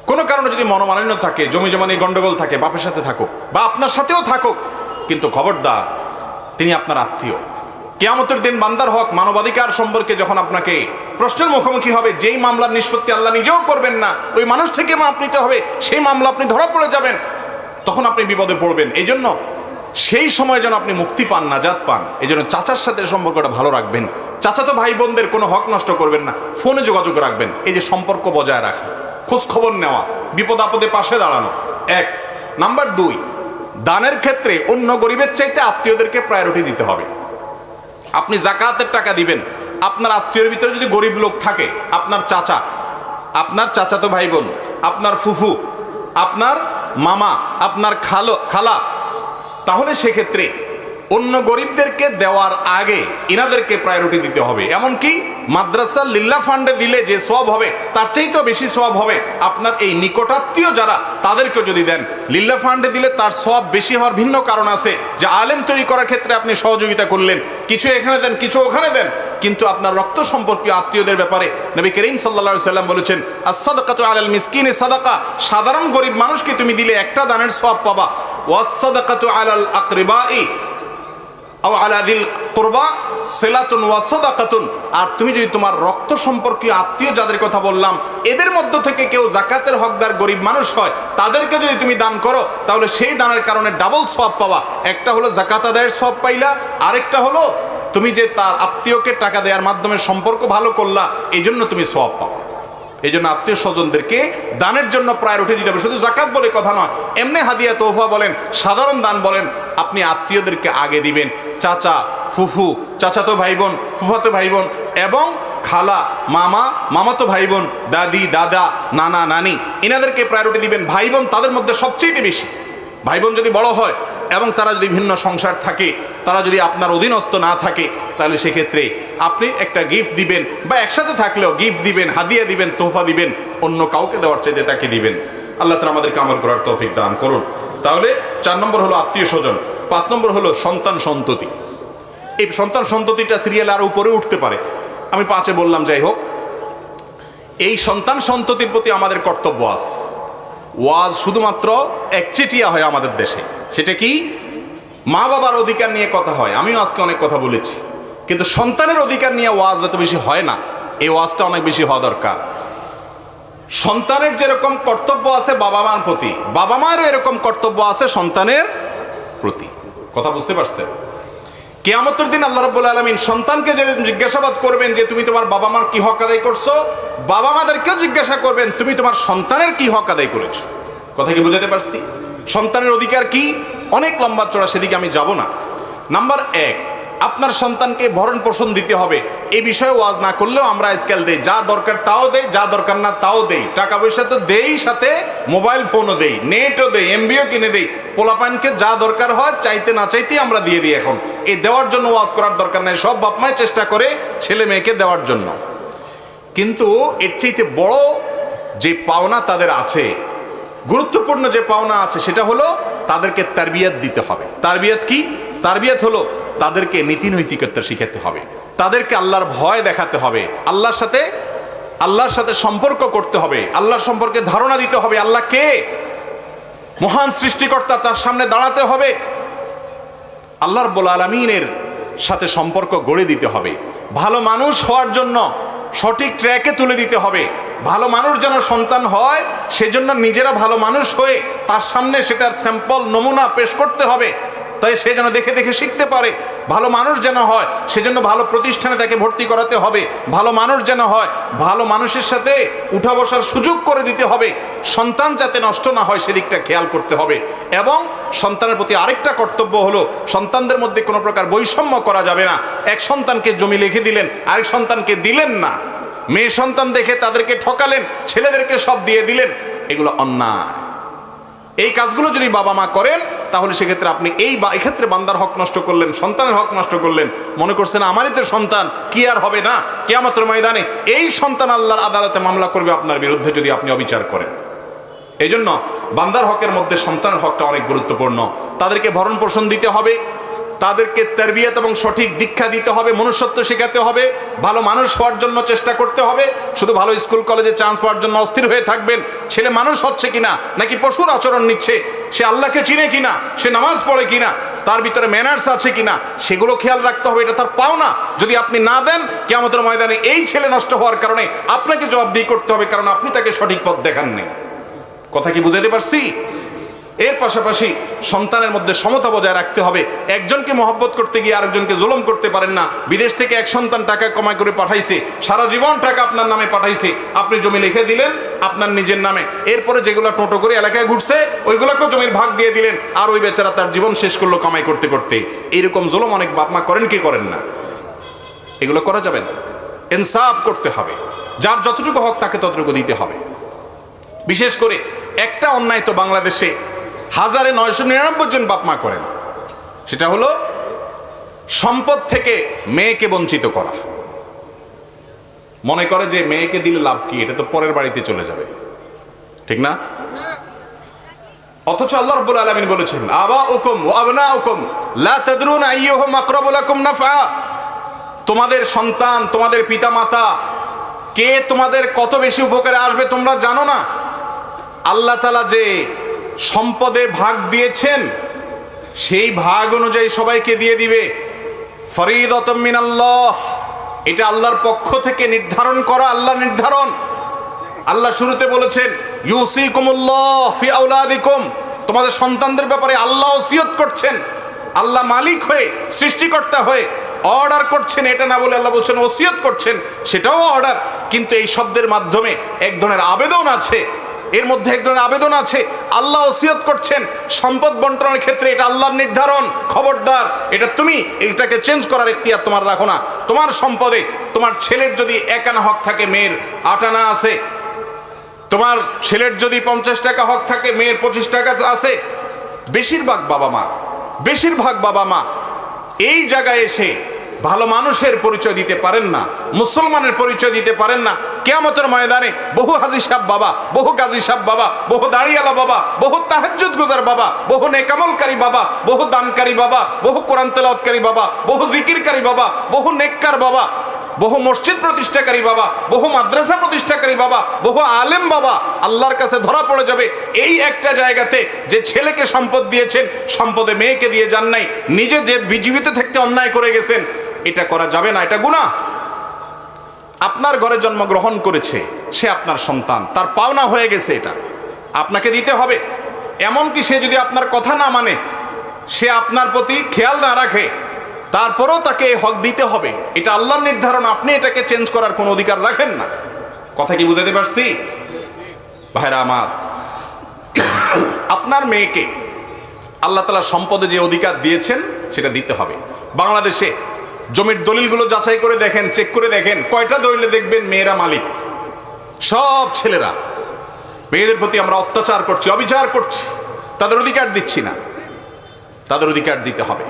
কোনো কারণে যদি মনোমালিন্য থাকে, জমি জমা নিয়ে গন্ডগোল থাকে, বাপের সাথে থাকুক বা আপনার সাথেও থাকুক, কিন্তু খবরদার তিনি আপনার আত্মীয়। কিয়ামতের দিন বান্দার হক, মানবাধিকার সম্পর্কে যখন আপনাকে প্রশ্নের মুখোমুখি হবে, যেই মামলার নিষ্পত্তি আল্লাহ নিজেও করবেন না, ওই মানুষ থেকে মাপ নিতে হবে, সেই মামলা আপনি ধরা পড়ে যাবেন, তখন আপনি বিপদে পড়বেন। এই জন্য সেই সময় যেন আপনি মুক্তি পান, নাজাত পান, এই জন্য চাচার সাথে সম্পর্কটা ভালো রাখবেন। চাচাতো ভাই বোনদের কোনো হক নষ্ট করবেন না, ফোনে যোগাযোগ রাখবেন। এই যে সম্পর্ক বজায় রাখা, খোঁজ খবর নেওয়া, বিপদ আপদে পাশে দাঁড়ানো 1 নাম্বার। 2, দানের ক্ষেত্রে অন্য গরিবের চাইতে আত্মীয়দেরকে প্রায়োরিটি দিতে হবে। আপনি জাকাতের টাকা দিবেন, আপনার আত্মীয়ের ভিতরে যদি গরিব লোক থাকে, আপনার চাচা, আপনার চাচাতো ভাই বোন, আপনার ফুফু, আপনার মামা, আপনার খালা, তাহলে সেক্ষেত্রে অন্য গরিবদেরকে দেওয়ার আগে ইনাদেরকে প্রায়োরিটি দিতে হবে। এমনকি মাদ্রাসা লিল্লাহ ফান্ডে দিলে যে সওয়াব হবে তার চাইতেও বেশি সওয়াব হবে আপনার এই নিকটাত্মীয় যারা, তাদেরকে যদি দেন। লিল্লাহ ফান্ডে দিলে তার সওয়াব বেশি হওয়ার ভিন্ন কারণ আছে, যে আলেম তৈরি করার ক্ষেত্রে আপনি সহযোগিতা করলেন, কিছু এখানে দেন, কিছু ওখানে দেন, কিন্তু আপনার রক্ত সম্পর্কীয় আত্মীয়দের ব্যাপারে নবী করিম সাল্লাল্লাহু আলাইহি সাল্লাম বলেছেন, আস-সাদাকাতু আলাল মিসকিনি সাদাকা, সাধারণ গরিব মানুষকে তুমি দিলে একটা দানের সওয়াব পাবা। ওয়াস-সাদাকাতু আলাল আকরিবাই আও আলা যিল কুরবা সিলাতুন ওয়া সাদাকাতুন, আর তুমি যদি তোমার রক্ত সম্পর্কীয় আত্মীয় যাদের কথা বললাম এদের মধ্য থেকে কেউ জাকাতের হকদার গরিব মানুষ হয়, তাদেরকে যদি তুমি দান করো, তাহলে সেই দানের কারণে ডাবল সওয়াব পাওয়া। একটা হলো জাকাত আদায়ের সওয়াব পাইলা, আরেকটা হলো তুমি যে তার আত্মীয়কে টাকা দেওয়ার মাধ্যমে সম্পর্ক ভালো করলা, এই জন্য তুমি সওয়াব পাবা। এই জন্য আত্মীয় স্বজনদেরকে দানের জন্য প্রায়োরিটি দিতে হবে। শুধু জাকাত বলে কথা নয়, এমনি হাদিয়া তোহফা বলেন, সাধারণ দান বলেন, আপনি আত্মীয়দেরকে আগে দিবেন। চাচা, ফুফু, চাচাতো ভাই বোন, ফুফাতো ভাই বোন এবং খালা, মামা, মামাতো ভাই বোন, দাদি, দাদা, নানা, নানি, এনাদেরকে প্রায়োরিটি দিবেন। ভাই বোন তাদের মধ্যে সবচেয়ে বেশি। ভাই বোন যদি বড় হয় এবং তারা যদি ভিন্ন সংসার থাকে, তারা যদি আপনার অধীনস্থ না থাকে, তাহলে সেক্ষেত্রে আপনি একটা গিফট দিবেন, বা একসাথে থাকলেও গিফট দিবেন, হাদিয়া দিবেন, তোহফা দিবেন, অন্য কাউকে দেওয়ার চাইতে তাকে দিবেন। আল্লাহ তাআলা আমাদেরকে আমল করার তৌফিক দান করুন। তাহলে 4 নম্বর হলো আত্মীয় স্বজন। 5 নম্বর হলো সন্তান সন্ততি। এই সন্তান সন্ততিটা সিরিয়াল আরো উপরে উঠতে পারে, আমি 5-এ বললাম। যাই হোক, এই সন্তান সন্ততির প্রতি আমাদের কর্তব্য আছে। ওয়াজ শুধুমাত্র একচেটিয়া হয় আমাদের দেশে, সেটা কি? মা বাবার অধিকার নিয়ে কথা হয়, আমিও আজকে অনেক কথা বলেছি, কিন্তু সন্তানের অধিকার নিয়ে ওয়াজ এত বেশি হয় না। এই ওয়াজটা অনেক বেশি হওয়া দরকার। সন্তানের যেরকম কর্তব্য আছে বাবা মার প্রতি, বাবা মায়েরও এরকম কর্তব্য আছে সন্তানের প্রতি। কথা বুঝতে পারছেন? কিয়ামতের দিন আল্লাহ রাব্বুল আলামিন সন্তানকে যে জিজ্ঞাসাবাদ করবেন যে তুমি তোমার বাবা মার কি হক আদায় করছো, বাবা মাদেরকেও জিজ্ঞাসা করবেন তুমি তোমার সন্তানের কি হক আদায় করেছো। কথা কি বুঝাতে পারছি? সন্তানের অধিকার কি? অনেক লম্বা চড়া, সেদিকে আমি যাব না। নাম্বার 1, আপনার সন্তানকে ভরণ পোষণ দিতে হবে। এই বিষয়ে ওয়াজ না করলেও আমরা আজকাল দেই, যা দরকার তাও দেই, যা দরকার না তাও দেই, টাকা পয়সা তো দেই, সাথে মোবাইল ফোনও দেই, নেটও দেই, এমবিও কিনে দেই। পোলাপানকে যা দরকার হয় চাইতে না চাইতেই আমরা দিয়ে দিই। এখন এই দেওয়ার জন্য ওয়াজ করার দরকার নেই, সব বাপ মাই চেষ্টা করে ছেলে মেয়েকে দেওয়ার জন্য। কিন্তু এর চাইতে বড় যে পাওনা তাদের আছে, গুরুত্বপূর্ণ যে পাওনা আছে, সেটা হলো তাদেরকে তারবিয়াত দিতে হবে। তারবিয়াত কি? তারবিয়াত হলো তাদেরকে নীতি নৈতিকতা শিখাতে হবে, তাদেরকে আল্লাহর ভয় দেখাতে হবে, আল্লাহর সাথে সম্পর্ক করতে হবে, আল্লাহর সম্পর্কে ধারণা দিতে হবে, আল্লাহ কে, মহান সৃষ্টিকর্তা, তার সামনে দাঁড়াতে হবে, আল্লাহ রাব্বুল আলামিনের সাথে সম্পর্ক গড়ে দিতে হবে, ভালো মানুষ হওয়ার জন্য সঠিক ট্র্যাকে তুলে দিতে হবে। ভালো মানুষ যেন সন্তান হয়, সেজন্য নিজেরা ভালো মানুষ হয়ে তার সামনে সেটার স্যাম্পল নমুনা পেশ করতে হবে, তাই সে যেন দেখে দেখে শিখতে পারে। ভালো মানুষ যেন হয়, সেজন্য ভালো প্রতিষ্ঠানে তাকে ভর্তি করাতে হবে। ভালো মানুষ যেন হয়, ভালো মানুষের সাথে উঠা বসার সুযোগ করে দিতে হবে। সন্তান যাতে নষ্ট না হয় সেদিকটা খেয়াল করতে হবে। এবং সন্তানের প্রতি আরেকটা কর্তব্য হলো, সন্তানদের মধ্যে কোনো প্রকার বৈষম্য করা যাবে না। এক সন্তানকে জমি লিখে দিলেন, আরেক সন্তানকে দিলেন না। মেয়ে সন্তান দেখে তাদেরকে ঠকালেন, ছেলেদেরকে সব দিয়ে দিলেন, এগুলো অন্যায়। এই কাজগুলো যদি বাবা মা করেন, তাহলে সেক্ষেত্রে আপনি এক্ষেত্রে বান্দার হক নষ্ট করলেন, সন্তানের হক নষ্ট করলেন। মনে করছেন আমারই তো সন্তান, কি আর হবে না, কিয়ামতের ময়দানে এই সন্তান আল্লাহর আদালতে মামলা করবে আপনার বিরুদ্ধে যদি আপনি অবিচার করেন। এই জন্য বান্দার হকের মধ্যে সন্তানের হকটা অনেক গুরুত্বপূর্ণ। তাদেরকে ভরণ পোষণ দিতে হবে, তাদেরকে তারবিয়াত এবং সঠিক দীক্ষা দিতে হবে, মনুষ্যত্ব শেখাতে হবে, ভালো মানুষ হওয়ার জন্য চেষ্টা করতে হবে। শুধু ভালো স্কুল কলেজে চান্স পাওয়ার জন্য অস্থির হয়ে থাকবেন, ছেলে মানুষ হচ্ছে কিনা, নাকি পশুর আচরণ নিচ্ছে, সে আল্লাহকে চিনে কিনা, সে নামাজ পড়ে কিনা, তার ভিতরে ম্যানার্স আছে কিনা, সেগুলো খেয়াল রাখতে হবে। এটা তার পাওনা। যদি আপনি না দেন, কিয়ামতের ময়দানে এই ছেলে নষ্ট হওয়ার কারণে আপনাকে জবাবদিহি করতে হবে, কারণ আপনি তাকে সঠিক পথ দেখাননি। কথা কি বুঝাতে পারছি? এর পাশাপাশি সন্তানের মধ্যে সমতা বজায় রাখতে হবে। একজনকে মহব্বত করতে গিয়ে আরেকজনকে জুলুম করতে পারেন না। বিদেশ থেকে এক সন্তান টাকা কামাই করে পাঠাইছে, সারা জীবন টাকা আপনার নামে পাঠাইছে, আপনি জমি লিখে দিলেন আপনার নিজের নামে, এরপরে যেগুলো টোটো করে এলাকায় ঘুরছে ওইগুলোকেও জমির ভাগ দিয়ে দিলেন, আর ওই বেচারা তার জীবন শেষ করলো কামাই করতে করতে। এইরকম জুলুম অনেক বাপ মা করেন কি করেন না? এগুলো করা যাবে না। ইনসাফ করতে হবে, যার যতটুকু হক তাকে ততটুকু দিতে হবে। বিশেষ করে একটা অন্যায় তো বাংলাদেশে 1999 জন বাপ মা করেন, সেটা হলো সম্পদ থেকে মেয়েকে বঞ্চিত করা। মনে করে যে মেয়েকে দিলে লাভ কি, এটা তো পরের বাড়িতে চলে যাবে, ঠিক না? অথচ আল্লাহ রাব্বুল আলামিন বলেছেন, আবাউকুম ওয়া আবনাউকুম লা তাদরুনা আইয়ুহুম আকরাবু লাকুম নাফআ। তোমাদের সন্তান, তোমাদের পিতামাতা কে তোমাদের কত বেশি উপকারে আসবে তোমরা জানো না। আল্লাহ তাআলা যে সম্পদে ভাগ দিয়েছেন, সেই ভাগ অনুযায়ী সবাইকে দিয়ে দিবে। ফরিদাতুম মিনাল্লাহ, এটা আল্লাহর পক্ষ থেকে নির্ধারণ করা, আল্লাহ নির্ধারণ। আল্লাহ শুরুতে বলেছেন, ইউসিকুমুল্লাহ ফি আওলাদিকুম, তোমাদের সন্তানদের ব্যাপারে আল্লাহ ওসিয়ত করছেন। আল্লাহ মালিক হয়ে, সৃষ্টিকর্তা হয়ে অর্ডার করছেন, এটা না বলে আল্লাহ বলছেন ওসিয়ত করছেন, সেটাও অর্ডার। কিন্তু এই শব্দের মাধ্যমে এক ধরনের আবেদন আছে, এর মধ্যে এক ধরনের আবেদন আছে। আল্লাহ ওসিয়ত করছেন সম্পদ বন্টনের ক্ষেত্রে, এটা আল্লাহর নির্ধারণ, খবরদার এটা তুমি এটাকে চেঞ্জ করার ইখতিয়ার তোমার রাখো না। তোমার সম্পদে তোমার ছেলের যদি 1 আনা হক থাকে, মেয়ের 8 আনা আছে। তোমার ছেলের যদি 50 টাকা হক থাকে, মেয়ের 25 টাকা আছে। বেশিরভাগ বাবা মা এই জায়গায় এসে ভালো মানুষের পরিচয় দিতে পারেন না, মুসলমানের পরিচয় দিতে পারেন না। কিয়ামতের ময়দানে বহু হাজী সাহেব বাবা, বহু গাজী সাহেব বাবা, বহু দাড়িওয়ালা বাবা, বহু তাহাজ্জুদ গুজার বাবা, বহু নেকামলকারী বাবা, বহু দানকারী বাবা, বহু কোরআন তেলাওয়াতকারী বাবা, বহু জিকিরকারী বাবা, বহু নেককার বাবা, বহু মসজিদ প্রতিষ্ঠাকারী বাবা, বহু মাদ্রাসা প্রতিষ্ঠাকারী বাবা, বহু আলেম বাবা আল্লাহর কাছে ধরা পড়ে যাবে এই একটা জায়গাতে, যে ছেলেকে সম্পদ দিয়েছেন, সম্পদে মেয়েকে দিয়ে যান নাই, নিজে যে জীবিত থাকতে অন্যায় করে গেছেন। এটা করা যাবে না, এটা গুনাহ। আপনার ঘরে জন্মগ্রহণ করেছে, সে আপনার সন্তান, তার পাওনা হয়ে গেছে, এটা আপনাকে দিতে হবে। এমনকি সে যদি আপনার কথা না মানে, সে আপনার প্রতি খেয়াল না রাখে, তারপরেও তাকে হক দিতে হবে। এটা আল্লাহর নির্ধারণ, আপনি এটাকে চেঞ্জ করার কোনো অধিকার রাখেন না। কথা কি বুঝাতে পারছি ভাইরা আমার? আপনার মেয়েকে আল্লাহ তাআলা সম্পদে যে অধিকার দিয়েছেন সেটা দিতে হবে। বাংলাদেশে জমির দলিলগুলো যাচাই করে দেখেন, চেক করে দেখেন, কয়টা দলিলে দেখবেন মেয়েরা মালিক, সব ছেলেরা। মেয়েদের প্রতি আমরা অত্যাচার করছি, অবিচার করছি, তাদের অধিকার দিচ্ছি না। তাদের অধিকার দিতে হবে।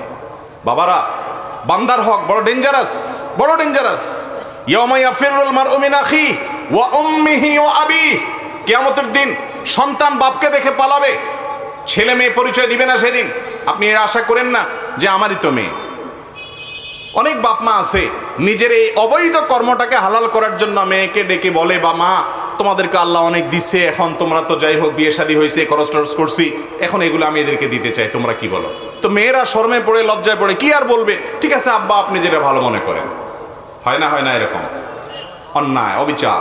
বাবারা, বান্দার হক বড় ডেঞ্জারাস, বড় ডেঞ্জারাস। ইয়াউমা ইয়াফিরুল মারউ মিন আখিহি ওয়া উম্মিহি ওয়া আবিহি, কিয়ামতের দিন সন্তান বাপকে দেখে পালাবে, ছেলে মেয়ে পরিচয় দিবে না সেদিন। আপনি এর আশা করেন না যে আমারই তো মেয়ে। অনেক বাপ মা আছে নিজের এই অবৈধ কর্মটাকে হালাল করার জন্য মেয়েকে ডেকে বলে, বা মা তোমাদেরকে আল্লাহ অনেক দিচ্ছে, এখন তোমরা তো যাই হোক বিয়ে শাদী হয়েছে, খরচ টরচ করছি, এখন এগুলো আমি এদেরকে দিতে চাই, তোমরা কি বলো? তো মেয়েরা শরমে পড়ে, লজ্জায় পড়ে, কি আর বলবে, ঠিক আছে আব্বা আপনি যেটা ভালো মনে করেন। হয় না, হয় না এরকম? অন্যায়, অবিচার,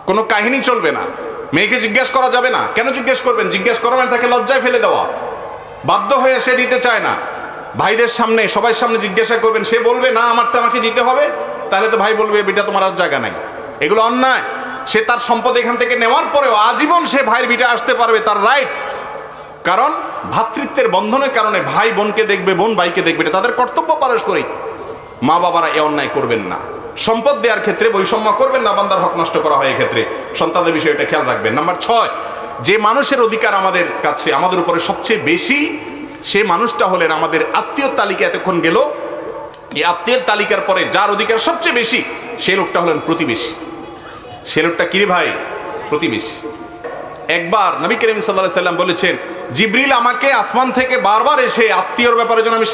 কোনো কাহিনী চলবে না। মেয়েকে জিজ্ঞেস করা যাবে না। কেন জিজ্ঞেস করবেন? জিজ্ঞেস করা মানে তাকে লজ্জায় ফেলে দেওয়া। বাধ্য হয়ে সে দিতে চায় না। ভাইদের সামনে, সবার সামনে জিজ্ঞাসা করবেন, সে বলবে না আমারটা আমাকে দিতে হবে, তাহলে তো ভাই বলবে বেটা তোমার আর জায়গা নাই। এগুলো অন্যায়। সে তার সম্পদ এখান থেকে নেওয়ার পরেও আজীবন সে ভাইয়ের বিটা আসতে পারবে, তার রাইট। কারণ ভ্রাতৃত্বের বন্ধনের কারণে ভাই বোনকে দেখবে, বোন ভাইকে দেখবে, এটা তাদের কর্তব্য পারস্পরিক। মা বাবারা এ অন্যায় করবেন না। সম্পদ দেওয়ার ক্ষেত্রে বৈষম্য করবেন না, বান্দার হক নষ্ট করা হয় এক্ষেত্রে। সন্তানদের বিষয়টা খেয়াল রাখবেন। নাম্বার 6, যে মানুষের অধিকার আমাদের কাছে, আমাদের উপরে সবচেয়ে বেশি, সে মানুষটা হলেন আমাদের আত্মীয় তালিকা। এতক্ষণ গেল, এই আত্মীয়ের তালিকার পরে যার অধিকার সবচেয়ে বেশি, সে লোকটা হলেন প্রতিবেশী। সে লোকটা কি রে ভাই? প্রতিবেশী। একবার নবী করিম সাল্লাল্লাহু আলাইহি সাল্লাম বলেছেন, জিবরিল আমাকে আসমান থেকে বারবার এসে আত্মীয়র ব্যাপারে যেন আমি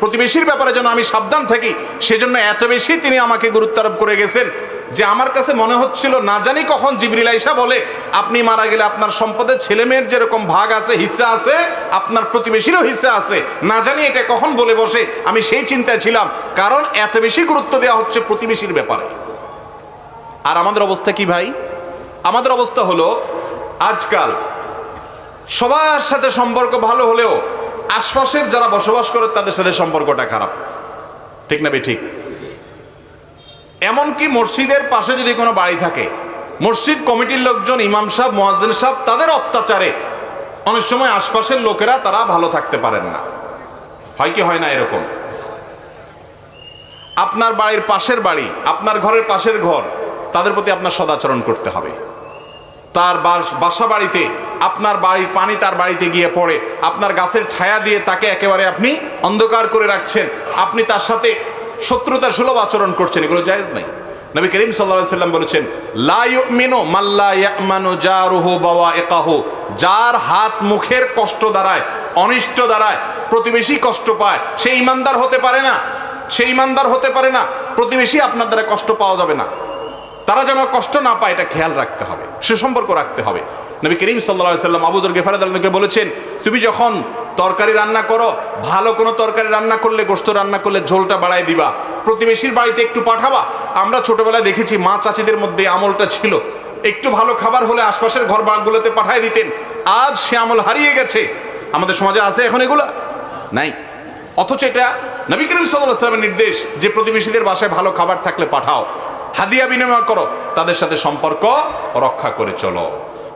প্রতিবেশীর ব্যাপারে যেন আমি সাবধান থাকি, সেজন্য এত বেশি তিনি আমাকে গুরুত্ব আরোপ করে গেছেন যে আমার কাছে মনে হচ্ছিল না জানি কখন জিবরিল আইসা বলে, আপনি মারা গেলে আপনার সম্পদে ছেলে মেয়ের যেরকম ভাগ আছে, হিস্সা আছে, আপনার প্রতিবেশীরও হিস্সা আছে, না জানি এটা কখন বলে বসে। আমি সেই চিন্তায় ছিলাম, কারণ এত বেশি গুরুত্ব দেওয়া হচ্ছে প্রতিবেশীর ব্যাপারে। আর আমাদের অবস্থা কি ভাই? আমাদের অবস্থা হলো, আজকাল সবার সাথে সম্পর্ক ভালো হলেও আশপাশের যারা বসবাস করে তাদের সাথে সম্পর্কটা খারাপ। ঠিক না ঠিক? এমনকি মসজিদের পাশে যদি কোনো বাড়ি থাকে, মসজিদ কমিটির লোকজন, ইমাম সাহেব, মুয়াজ্জিন সাহেব, তাদের অত্যাচারে অনেক সময় আশপাশের লোকেরা তারা ভালো থাকতে পারেন না। হয় কি হয় না এরকম? আপনার বাড়ির পাশের বাড়ি, আপনার ঘরের পাশের ঘর, তাদের প্রতি আপনার সদাচরণ করতে হবে। তার বাসা বাড়িতে আপনার বাড়ির পানি তার বাড়িতে গিয়ে পড়ে, আপনার গাছের ছায়া দিয়ে তাকে একেবারে আপনি অন্ধকার করে রাখছেন, আপনি তার সাথে শত্রুতার সুলভ আচরণ করছেন, এগুলো জায়েজ নাই। নবী করিম সাল্লাল্লাহু আলাইহি সাল্লাম বলেছেন, লা ইউমিনু মান লা ইয়ামানু জারুহু বাওয়াইকাহু, যার হাত মুখের কষ্ট দ্বারায়, অনিষ্ট দ্বারায় প্রতিবেশী কষ্ট পায়, সে ঈমানদার হতে পারে না। সে ঈমানদার হতে পারে না। প্রতিবেশী আপনার দ্বারা কষ্ট পাওয়া যাবে না। তারা যেন কষ্ট না পায়, এটা খেয়াল রাখতে হবে, সুসম্পর্ক রাখতে হবে। নবী করিম সাল্লাল্লাহু আলাইহি সাল্লাম আবু যর গিফারি রাদিয়াল্লাহু আনহুকে বলেছেন, তুমি যখন তরকারি রান্না করো, ভালো কোনো তরকারি রান্না করলে, গোশত রান্না করলে ঝোলটা বাড়ায় দিবা, প্রতিবেশীর বাড়িতে একটু পাঠাবা। আমরা ছোটবেলায় দেখেছি মা চাচিদের মধ্যে আমলটা ছিল, একটু ভালো খাবার হলে আশপাশের ঘর বাড়িগুলোতে পাঠায় দিতেন। আজ সে আমল হারিয়ে গেছে। আমাদের সমাজে আছে এখন এগুলা? নাই। অথচ এটা নবী করিম সাল্লাল্লাহু আলাইহি সাল্লামের নির্দেশ যে প্রতিবেশীদের বাসায় ভালো খাবার থাকলে পাঠাও, হাদিয়া বিনিময় করো, তাদের সাথে সম্পর্ক রক্ষা করে চলো।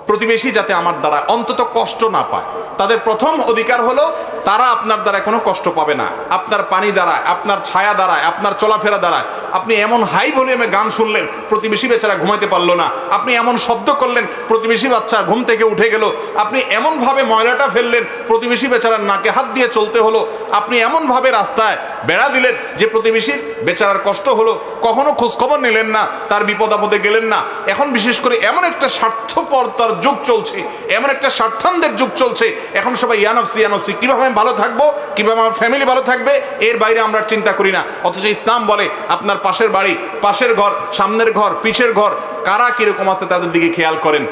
প্রতিবেশী যাতে আমার দ্বারা অন্তত কষ্ট না পায়, তাদের প্রথম অধিকার হলো তারা আপনার দ্বারা কোনো কষ্ট পাবে না। আপনার পানি দ্বারায়, আপনার ছায়া দ্বারায়, আপনার চলাফেরা দ্বারায়, আপনি এমন হাই ভলিউমে গান শুনলেন, প্রতিবেশী বেচারা ঘুমাইতে পারলো না। আপনি এমন শব্দ করলেন, প্রতিবেশী বাচ্চা ঘুম থেকে উঠে গেল। আপনি এমনভাবে ময়লাটা ফেললেন, প্রতিবেশী বেচারার নাকে হাত দিয়ে চলতে হলো। আপনি এমনভাবে রাস্তায় বেড়া দিলেন যে প্রতিবেশীর বেচারার কষ্ট হলো। কখনো খোঁজখবর নিলেন না, তার বিপদ আপদে গেলেন না। এখন বিশেষ করে এমন একটা স্বার্থপরতার যুগ চলছে, এমন একটা স্বার্থান্তের যুগ চলছে। এখন সবাই ইয়ানফসি ইয়ানফসি, কীভাবে আমি ভালো থাকবো, কীভাবে আমার ফ্যামিলি ভালো থাকবে, এর বাইরে আমরা চিন্তা করি না। অথচ ইসলাম বলে আপনার পাশের বাড়ি, পাশের ঘর, সামনের ঘর, পিছের ঘর, কারা কীরকম আছে তাদের দিকে খেয়াল করেন।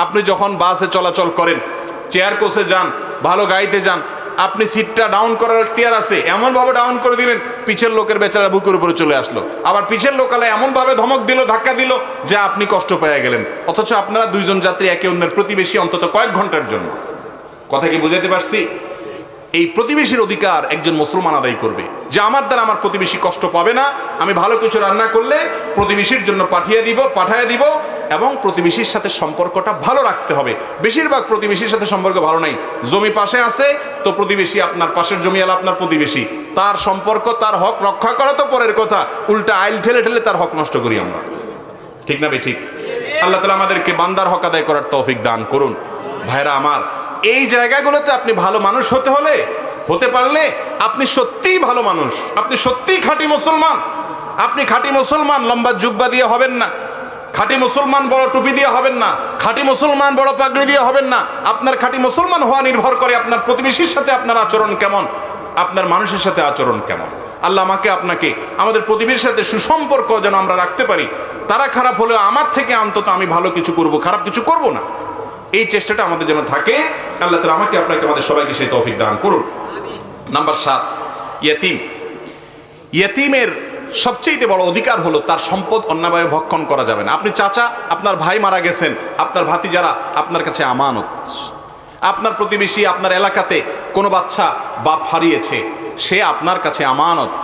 আপনি যখন বাসে চলাচল করেন, চেয়ার কোচে যান, ভালো গাড়িতে যান, আপনি সিটটা ডাউন করার এখতিয়ার আছে, এমনভাবে ডাউন করে দিলেন পিছের লোকের বেচারা বুকের উপরে চলে আসলো। আবার পিছের লোকালে এমনভাবে ধমক দিল, ধাক্কা দিল যে আপনি কষ্ট পেয়ে গেলেন। অথচ আপনারা দুইজন যাত্রী একে অন্যের প্রতিবেশী অন্তত কয়েক ঘন্টার জন্য। কথা কি বুঝাতে পারছি? এই প্রতিবেশীর অধিকার একজন মুসলমান আদায় করবে যে আমার দ্বারা আমার প্রতিবেশী কষ্ট পাবে না। আমি ভালো কিছু রান্না করলে প্রতিবেশীর জন্য পাঠিয়ে দিব। এবং প্রতিবেশীর সাথে সম্পর্কটা ভালো রাখতে হবে। বেশিরভাগ প্রতিবেশীর সাথে সম্পর্ক ভালো নাই, জমি পাশে আছে তো প্রতিবেশী আপনার পাশের জমিওয়ালা আপনার প্রতিবেশী, তার সম্পর্ক তার হক রক্ষা করা তো পরের কথা, উল্টা আইল ঠেলে ঠেলে তার হক নষ্ট করি আমরা, ঠিক না ভাই? ঠিক। আল্লাহ তাআলা আমাদেরকে বান্দার হক আদায় করার তৌফিক দান করুন। ভাইরা আমার, এই জায়গাগুলোতে আপনি ভালো মানুষ হতে পারলে আপনি সত্যিই ভালো মানুষ, আপনি সত্যিই খাঁটি মুসলমান। আপনি খাঁটি মুসলমান লম্বা জুব্বা দিয়ে হবেন না, খাঁটি মুসলমান বড় টুপি দিয়ে হবেন না, খাঁটি মুসলমান বড় পাগড়ি দিয়ে হবেন না। আপনার খাঁটি মুসলমান হওয়া নির্ভর করে আপনার প্রতিবেশীর সাথে আপনার আচরণ কেমন, আপনার মানুষের সাথে আচরণ কেমন। আল্লাহ আমাকে আপনাকে আমাদের প্রতিবেশীর সাথে সুসম্পর্ক যেন আমরা রাখতে পারি। তারা খারাপ হলেও আমার থেকে অন্তত আমি ভালো কিছু করব, খারাপ কিছু করব না, এই চেষ্টাটা আমাদের যেন থাকে। আল্লাহ তাআলা আমাকে আপনাকে আমাদের সবাইকে সেই তৌফিক দান করুন। নাম্বার 7, ইয়েতিম। ইয়েতিমের সবচেয়ে বড় অধিকার হলো তার সম্পদ অন্যায়ভাবে ভক্ষণ করা যাবে না। আপনি চাচা, আপনার ভাই মারা গেছেন, আপনার ভাতিজারা আপনার কাছে আমানত। আপনার প্রতিবেশী, আপনার এলাকাতে কোনো বাচ্চা বাপ হারিয়েছে, সে আপনার কাছে আমানত।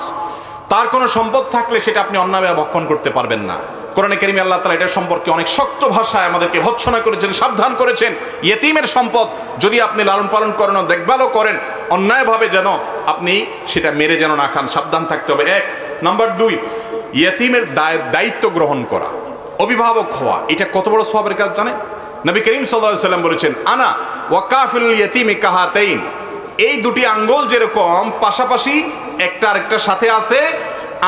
তার কোনো সম্পদ থাকলে সেটা আপনি অন্যায়ভাবে ভক্ষণ করতে পারবেন না। কোরআনে কারিমে আল্লাহ তাআলা এটার সম্পর্কে অনেক শক্ত ভাষায় আমাদেরকে ভৎসনা করেছেন, সাবধান করেছেন। ইয়েতিমের সম্পদ যদি আপনি লালন পালন করেন, দেখভালও করেন, অন্যায়ভাবে যেন আপনি সেটা মেরে যেন না খান, সাবধান থাকতে হবে। 1 নাম্বার 2, ইয়েতিমের দায়িত্ব গ্রহণ করা, অভিভাবক হওয়া, এটা কত বড় সওয়াবের কাজ জানেন? নবী করিম সাল্লাল্লাহু আলাইহি ওয়াসাল্লাম বলেছেন, আনা ওয়া কাফিল ইয়েতিমি কাহাতাইন। এই দুটি আঙ্গুল যেরকম পাশাপাশি একটা আরেকটার সাথে আছে,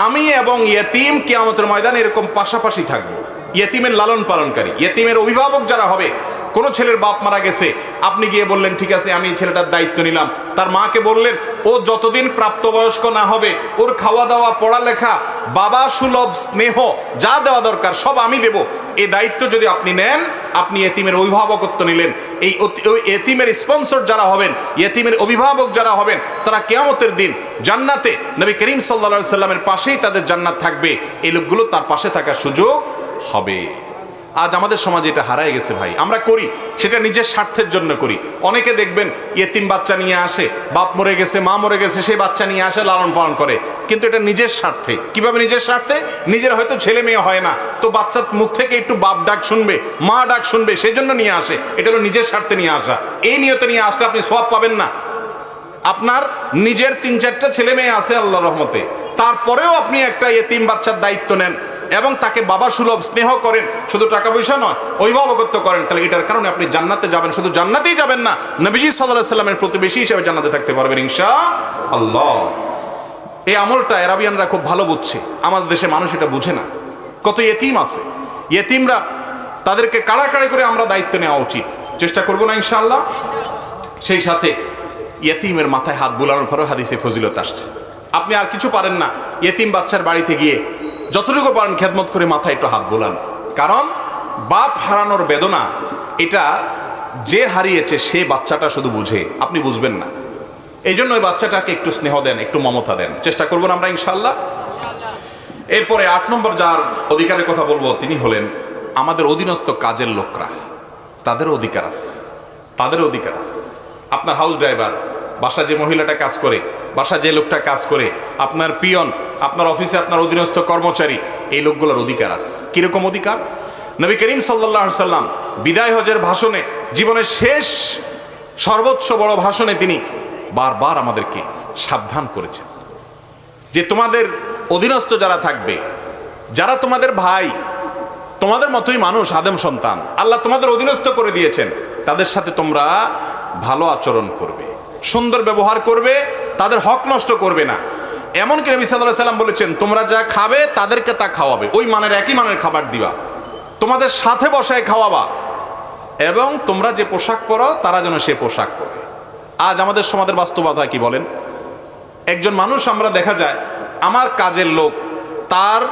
আমি এবং ইয়েতিম কিয়ামতের ময়দানে এরকম পাশাপাশি থাকবো। ইয়েতিমের লালন পালনকারী, ইয়েতিমের অভিভাবক যারা হবে, কোনো ছেলের বাপ মারা গেছে, আপনি গিয়ে বললেন ঠিক আছে আমি এই ছেলেটার দায়িত্ব নিলাম, তার মাকে বললেন ও যতদিন প্রাপ্তবয়স্ক না হবে ওর খাওয়া দাওয়া, পড়ালেখা, বাবা সুলভ স্নেহ যা দেওয়া দরকার সব আমি দেব, এই দায়িত্ব যদি আপনি নেন, আপনি ইয়েতিমের অভিভাবকত্ব নিলেন। এই ইয়েতিমের স্পন্সর যারা হবেন, ইয়েতিমের অভিভাবক যারা হবেন, তারা কিয়ামতের দিন জান্নাতে নবী করিম সাল্লাল্লাহু আলাইহি সাল্লামের পাশেই তাদের জান্নাত থাকবে। এই লোকগুলো তার পাশে থাকার সুযোগ হবে। আজ আমাদের সমাজে এটা হারায় গেছে ভাই। আমরা করি সেটা নিজের স্বার্থের জন্য করি। অনেকে দেখবেন ইয়েতিম বাচ্চা নিয়ে আসে, বাপ মরে গেছে, মা মরে গেছে, সেই বাচ্চা নিয়ে আসে, লালন পালন করে, কিন্তু এটা নিজের স্বার্থে। কিভাবে নিজের স্বার্থে? নিজের হয়তো ছেলে মেয়ে হয় না, তো বাচ্চার মুখ থেকে একটু বাপ ডাক শুনবে, মা ডাক শুনবে, সেই জন্য নিয়ে আসে। এটা হলো নিজের স্বার্থে নিয়ে আসা। এই নিয়তে নিয়ে আসলে আপনি সওয়াব পাবেন না। আপনার নিজের 3-4টা ছেলে মেয়ে আছে আল্লাহর রহমতে, তারপরেও আপনি একটা ইয়েতিম বাচ্চার দায়িত্ব নেন এবং তাকে বাবা সুলভ স্নেহ করেন, শুধু টাকা পয়সা নয়, অভিভাবকত্ব করেন, তাহলে এটার কারণে আপনি জান্নাতে যাবেন। শুধু জান্নাতেই যাবেন না, নবীজি সাল্লাল্লাহু আলাইহি সাল্লামের প্রতিবেশী হিসেবে জান্নাতে থাকতে পারবেন ইনশাআল্লাহ। এই আমলটা আরবিয়ানরা খুব ভালো বুঝছে, আমাদের দেশে মানুষ এটা বুঝে না। কত ইয়েতিম আছে, ইয়েতিমরা, তাদেরকে কাড়াকাড়ি করে আমরা দায়িত্ব নেওয়া উচিত, চেষ্টা করবো না ইনশাআল্লাহ। সেই সাথে ইয়েতিমের মাথায় হাত বুলানোর পরেও হাদিসে ফজিলত আসছে। আপনি আর কিছু পারেন না, ইয়েতিম বাচ্চার বাড়িতে গিয়ে যতটুকু পারেন খেদমত করে মাথায় একটু হাত বোলান। কারণ বাপ হারানোর বেদনা এটা যে হারিয়েছে সে বাচ্চাটা শুধু বুঝে, আপনি বুঝবেন না। এই জন্য ওই বাচ্চাটাকে একটু স্নেহ দেন, একটু মমতা দেন, চেষ্টা করবো আমরা ইনশাআল্লাহ। এরপরে 8 নম্বর যার অধিকারের কথা বলবো তিনি হলেন আমাদের অধীনস্থ কাজের লোকরা। তাদেরও অধিকার আছে, তাদেরও অধিকার আছে। আপনার হাউস ড্রাইভার, বাসা যে মহিলাটা কাজ করে, বাসা যে লোকটা কাজ করে, আপনার পিয়ন, আপনার অফিসে আপনার অধীনস্থ কর্মচারী, এই লোকগুলোর অধিকার আছে। কিরকম অধিকার? নবী করিম সাল্লাল্লাহু আলাইহি সাল্লাম বিদায় হজের ভাষণে, জীবনের শেষ সর্বোচ্চ বড় ভাষণে তিনি বারবার আমাদেরকে সাবধান করেছেন যে তোমাদের অধীনস্থ যারা থাকবে, যারা তোমাদের ভাই, তোমাদের মতোই মানুষ, আদম সন্তান, আল্লাহ তোমাদের অধীনস্থ করে দিয়েছেন, তাদের সাথে তোমরা ভালো আচরণ করবে, সুন্দর ব্যবহার করবে, তাদের হক নষ্ট করবে না। এমনকি নবী সাল্লাল্লাহু আলাইহি সাল্লাম বলেছেন তোমরা যা খাবে তাদেরকে তা খাওয়াবে, ওই মানের একই মানের খাবার দিবা, তোমাদের সাথে বসায় খাওয়াবা, এবং তোমরা যে পোশাক পরো তারা যেন সে পোশাক পরে। আজ আমাদের সমাজের বাস্তবতা কি বলেন? একজন মানুষ আমরা দেখা যায় আমার কাজের লোক, তার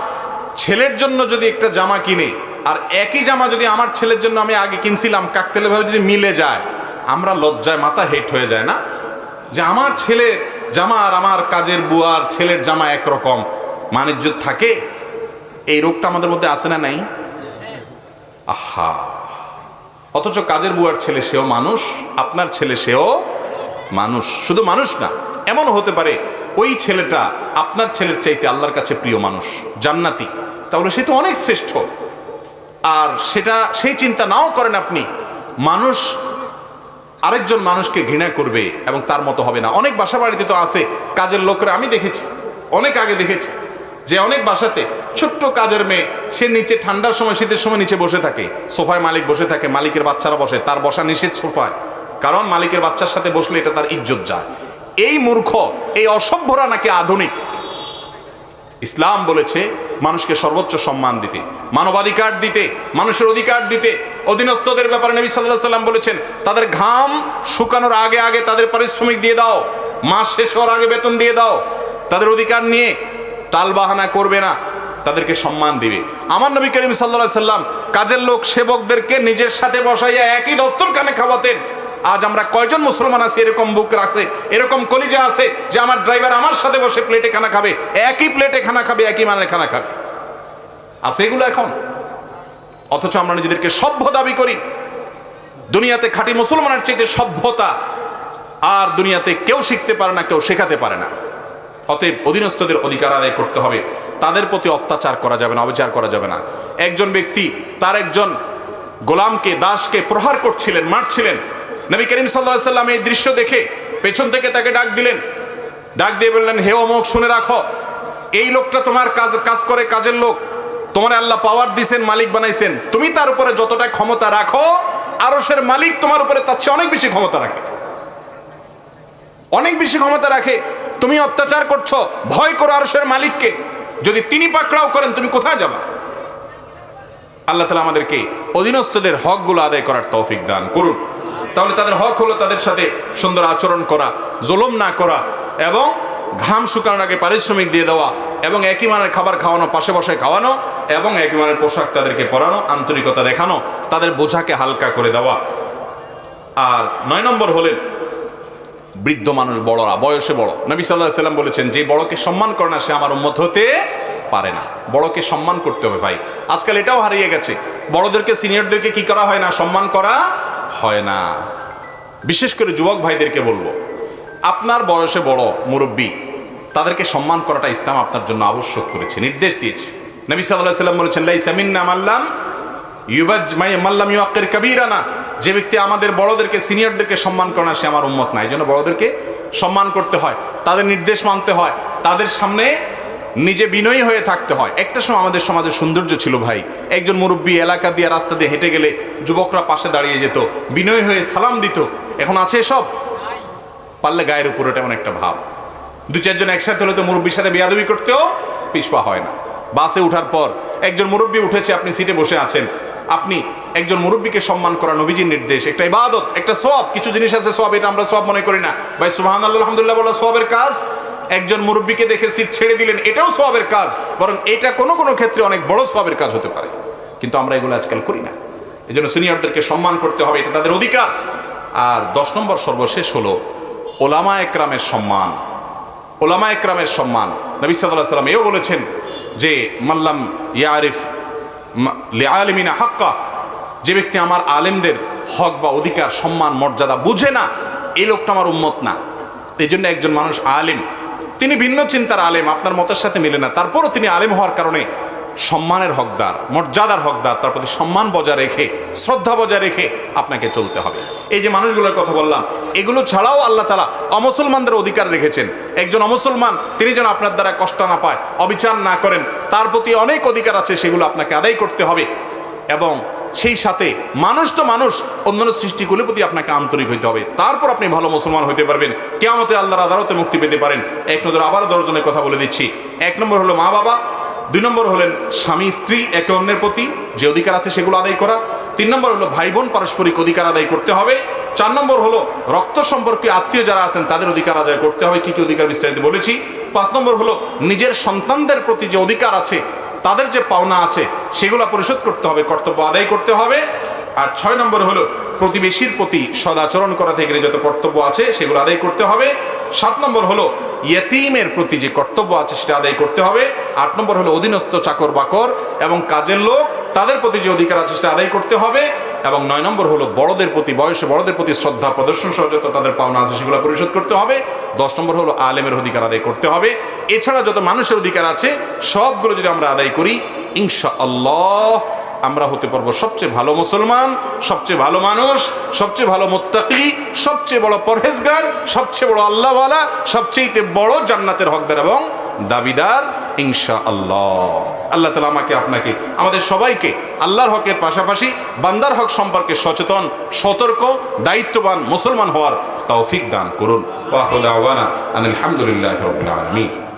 ছেলের জন্য যদি একটা জামা কিনে, আর একই জামা যদি আমার ছেলের জন্য আমি আগে কিনছিলাম কাকতেলেভাবে যদি মিলে যায়, আমরা লজ্জায় মাথা হেট হয়ে যায় না? যে আমার ছেলের জামা আর আমার কাজের বুয়ার ছেলের জামা একরকম, মানিজ্যত থাকে। এই রোগটা আমাদের মধ্যে আছে না নাই? আহা, অথচ কাজের বুয়ার ছেলে সেও মানুষ, আপনার ছেলে সেও মানুষ। শুধু মানুষ না, এমন হতে পারে ওই ছেলেটা আপনার ছেলের চাইতে আল্লাহর কাছে প্রিয় মানুষ, জান্নাতি, তাহলে সে তো অনেক শ্রেষ্ঠ। আর সেটা সেই চিন্তা নাও করেন আপনি, মানুষ আরেকজন মানুষকে ঘৃণা করবে এবং তার মতো হবে না। অনেক বাসা বাড়িতে তো আছে কাজের লোকরা, আমি দেখেছি, অনেক আগে দেখেছি যে অনেক বাসাতে ছোট্ট কাজের মেয়ে, সে নিচে ঠান্ডার সময় শীতের সময় নিচে বসে থাকে, সোফায় মালিক বসে থাকে, মালিকের বাচ্চারা বসে, তার বসা নিষেধ সোফায়, কারণ মালিকের বাচ্চার সাথে বসলে এটা তার ইজ্জত যায়। এই মূর্খ, এই অসভ্যরা নাকি আধুনিক। ইসলাম বলেছে মানুষকে সর্বোচ্চ সম্মান দিতে, মানবাধিকার দিতে, মানুষের অধিকার দিতে। অধীনস্থদের ব্যাপারে নবী সাল্লাল্লাহু আলাইহি সাল্লাম বলেছেন তাদের ঘাম শুকানোর আগে আগে তাদের পারিশ্রমিক দিয়ে দাও, মাস শেষ হওয়ার আগে বেতন দিয়ে দাও। তাদের অধিকার নিয়ে টালবাহানা করবে না, তাদেরকে সম্মান দিবে। আমার নবী করিম সাল্লাল্লাহু আলাইহি সাল্লাম কাজের লোক সেবকদেরকে নিজের সাথে বসাইয়া একই দস্তরখানে খাওয়াতেন। আজ আমরা কয়জন মুসলমান আছি এরকম বুক রাখে, এরকম কলিজা আছে যে আমার ড্রাইভার আমার সাথে বসে প্লেটে খানা খাবে, একই প্লেটে খানা খাবে, একই মানের খানা খাবে? আছে এগুলো এখন? অথচ আমরা নিজেদেরকে সভ্য দাবি করি। দুনিয়াতে খাঁটি মুসলমানের চাইতে সভ্যতা আর দুনিয়াতে কেউ শিখতে পারে না, কেউ শেখাতে পারে না। অতএব অধীনস্থদের অধিকার আদায় করতে হবে, তাদের প্রতি অত্যাচার করা যাবে না, অবিচার করা যাবে না। একজন ব্যক্তি তার একজন গোলামকে, দাসকে প্রহার করছিলেন, মারছিলেন। নবী করিম সাল্লাল্লাহু আলাইহি সাল্লাম এই দৃশ্য দেখে পেছন থেকে তাকে ডাক দিলেন, ডাক দিয়ে বললেন, হে অমুক, শুনে রাখো, এই লোকটা তোমার কাজ করে, কাজের লোক, তোমার আল্লাহ পাওয়ার দিয়েছেন, মালিক বানাইছেন, তুমি তার উপরে যতটা ক্ষমতা রাখো, আরশের মালিক তোমার উপরে তার চেয়ে অনেক বেশি ক্ষমতা রাখে, অনেক বেশি ক্ষমতা রাখে। তুমি অত্যাচার করছো, ভয় করো আরশের মালিককে, যদি তিনি পাকড়াও করেন তুমি কোথায় যাবা? আল্লাহ তাআলা আমাদেরকে অধীনস্থদের হকগুলো আদায় করার তৌফিক দান করুন। তাহলে তাদের হক হলো তাদের সাথে সুন্দর আচরণ করা, জুলুম না করা, এবং ঘাম শুকানোর আগে পারিশ্রমিক দিয়ে দেওয়া, এবং একই মানের খাবার খাওয়ানো, পাশে বসে খাওয়ানো, এবং একই মানের পোশাক তাদেরকে পরানো, আন্তরিকতা দেখানো, তাদের বোঝাকে হালকা করে দেওয়া। আর 9 নম্বর হলেন বৃদ্ধ মানুষ, বড়রা, বয়সে বড়। নবী সাল্লাল্লাহু আলাইহি সাল্লাম বলেছেন যে বড়কে সম্মান করে না সে আমার উম্মত হতে পারে না। বড়কে সম্মান করতে হবে ভাই। আজকাল এটাও হারিয়ে গেছে, বড়দেরকে, সিনিয়রদেরকে কি করা হয় না? সম্মান করা হয় না। বিশেষ করে যুবক ভাইদেরকে বলবো, আপনার বয়সে বড় মুরব্বী, তাদেরকে সম্মান করাটা ইসলাম আপনার জন্য আবশ্যক করেছে, নির্দেশ দিয়েছে। নবী সাল্লাল্লাহু আলাইহি সাল্লাম বলেছেন লাইসা মিন্না মাল্লাম ইউআক্কির কাবীরানা, যে ব্যক্তি আমাদের বড়দেরকে, সিনিয়রদেরকে সম্মান করে না সে আমার উম্মত না। এই জন্য বড়দেরকে সম্মান করতে হয়, তাদের নির্দেশ মানতে হয়, তাদের সামনে নিজে বিনয়ী হয়ে থাকতে হয়। একটা সময় আমাদের সমাজের সৌন্দর্য ছিল ভাই, একজন মুরব্বী এলাকা দিয়ে, রাস্তা দিয়ে হেঁটে গেলে যুবকরা পাশে দাঁড়িয়ে যেত, বিনয়ী হয়ে সালাম দিত। এখন আছে সব? পারলে গায়ের উপর এমন একটা ভাব। 2-4 জন একসাথে হলে তো মুরব্বীর সাথে বেয়াদবি করতেও পিছপা হয় না। বাসে উঠার পর একজন মুরব্বী উঠেছে, আপনি সিটে বসে আছেন, আপনি একজন মুরব্বীকে সম্মান করা নবীজির নির্দেশ, একটা ইবাদত, একটা সওয়াব। কিছু জিনিস আছে সওয়াব, এটা আমরা সওয়াব মনে করি না ভাই। সুবহানাল্লাহ, আলহামদুলিল্লাহ বলা সওয়াবের কাজ। একজন মুরব্বীকে দেখে সিট ছেড়ে দিলেন, এটাও সওয়াবের কাজ, বরং এটা কোনো কোনো ক্ষেত্রে অনেক বড় সওয়াবের কাজ হতে পারে। কিন্তু আমরা এগুলো আজকাল করি না। এই জন্য সিনিয়রদেরকে সম্মান করতে হবে, এটা তাদের অধিকার। আর 10 নম্বর সর্বশেষ হলো ওলামা একরামের সম্মান। ওলামা একরামের সম্মান, নবী সাল্লাল্লাহু আলাইহি সাল্লাম এও বলেছেন যে মাল্লাম ইয়ারিফ লিআলিমিনা হাক্কা, যে ব্যক্তি আমার আলেমদের হক বা অধিকার, সম্মান, মর্যাদা বুঝে না, এই লোকটা আমার উম্মত না। এই জন্য একজন মানুষ আলেম, তিনি ভিন্ন চিন্তার আলেম, আপনার মতের সাথে মিলে না, তারপরও তিনি আলেম হওয়ার কারণে সম্মানের হকদার, মর্যাদার হকদার, তার প্রতি সম্মান বজায় রেখে, শ্রদ্ধা বজায় রেখে আপনাকে চলতে হবে। এই যে মানুষগুলোর কথা বললাম, এগুলো ছাড়াও আল্লাহ তাআলা অমুসলমানদের অধিকার রেখেছেন। একজন অমুসলমান তিনি যেন আপনার দ্বারা কষ্ট না পায়, অবিচার না করেন, তার প্রতি অনেক অধিকার আছে, সেগুলো আপনাকে আদায় করতে হবে। এবং সেই সাথে মানুষ তো মানুষ, অন্যান্য সৃষ্টিগুলোর প্রতি আপনাকে আন্তরিক হইতে হবে, তারপর আপনি ভালো মুসলমান হইতে পারবেন, কিয়ামতে আল্লাহর আদালতে মুক্তি পেতে পারেন। এক নজর আবারও 10 জনের কথা বলে দিচ্ছি। 1 নম্বর হলো মা বাবা, 2 নম্বর হলেন স্বামী স্ত্রী একে অন্যের প্রতি যে অধিকার আছে সেগুলো আদায় করা, 3 নম্বর হলো ভাই বোন পারস্পরিক অধিকার আদায় করতে হবে, 4 নম্বর হলো রক্ত সম্পর্কে আত্মীয় যারা আছেন তাদের অধিকার আদায় করতে হবে, কি কি অধিকার বিস্তারিত বলেছি। 5 নম্বর হলো নিজের সন্তানদের প্রতি যে অধিকার আছে, তাদের যে পাওনা আছে সেগুলো পরিশোধ করতে হবে, কর্তব্য আদায় করতে হবে। আর 6 নম্বর হলো প্রতিবেশীর প্রতি সদাচরণ করা থেকে যত কর্তব্য আছে সেগুলো আদায় করতে হবে। 7 নম্বর হলো ইয়েতিমের প্রতি যে কর্তব্য আছে সেটা আদায় করতে হবে। 8 নম্বর হলো অধীনস্থ চাকর বাকর এবং কাজের লোক, তাদের প্রতি যে অধিকার আছে সেটা আদায় করতে হবে। এবং 9 নম্বর হলো বড়দের প্রতি, বয়সে বড়দের প্রতি শ্রদ্ধা প্রদর্শন সহ যত তাদের পাওনা আছে সেগুলো পরিশোধ করতে হবে। 10 নম্বর হলো আলেমের অধিকার আদায় করতে হবে। এছাড়া যত মানুষের অধিকার আছে সবগুলো যদি আমরা আদায় করি, ইনশাআল্লাহ আমরা হতে পারবো সবচেয়ে ভালো মুসলমান, সবচেয়ে ভালো মানুষ, সবচেয়ে ভালো মুত্তাকি, সবচেয়ে বড় পরহেজগার, সবচেয়ে বড় আল্লাহওয়ালা, সবচেয়ে বড় জান্নাতের হকদার এবং দাবিদার ইনশাআল্লাহ। আল্লাহ তাআলা আমাকে, আপনাকে, আমাদের সবাইকে আল্লাহর হকের পাশাপাশি বান্দার হক সম্পর্কে সচেতন, সতর্ক, দায়িত্ববান মুসলমান হওয়ার তৌফিক দান করুন। ওয়া আখিরু দাওয়ানা আনিল হামদুলিল্লাহি রাব্বিল আলামিন।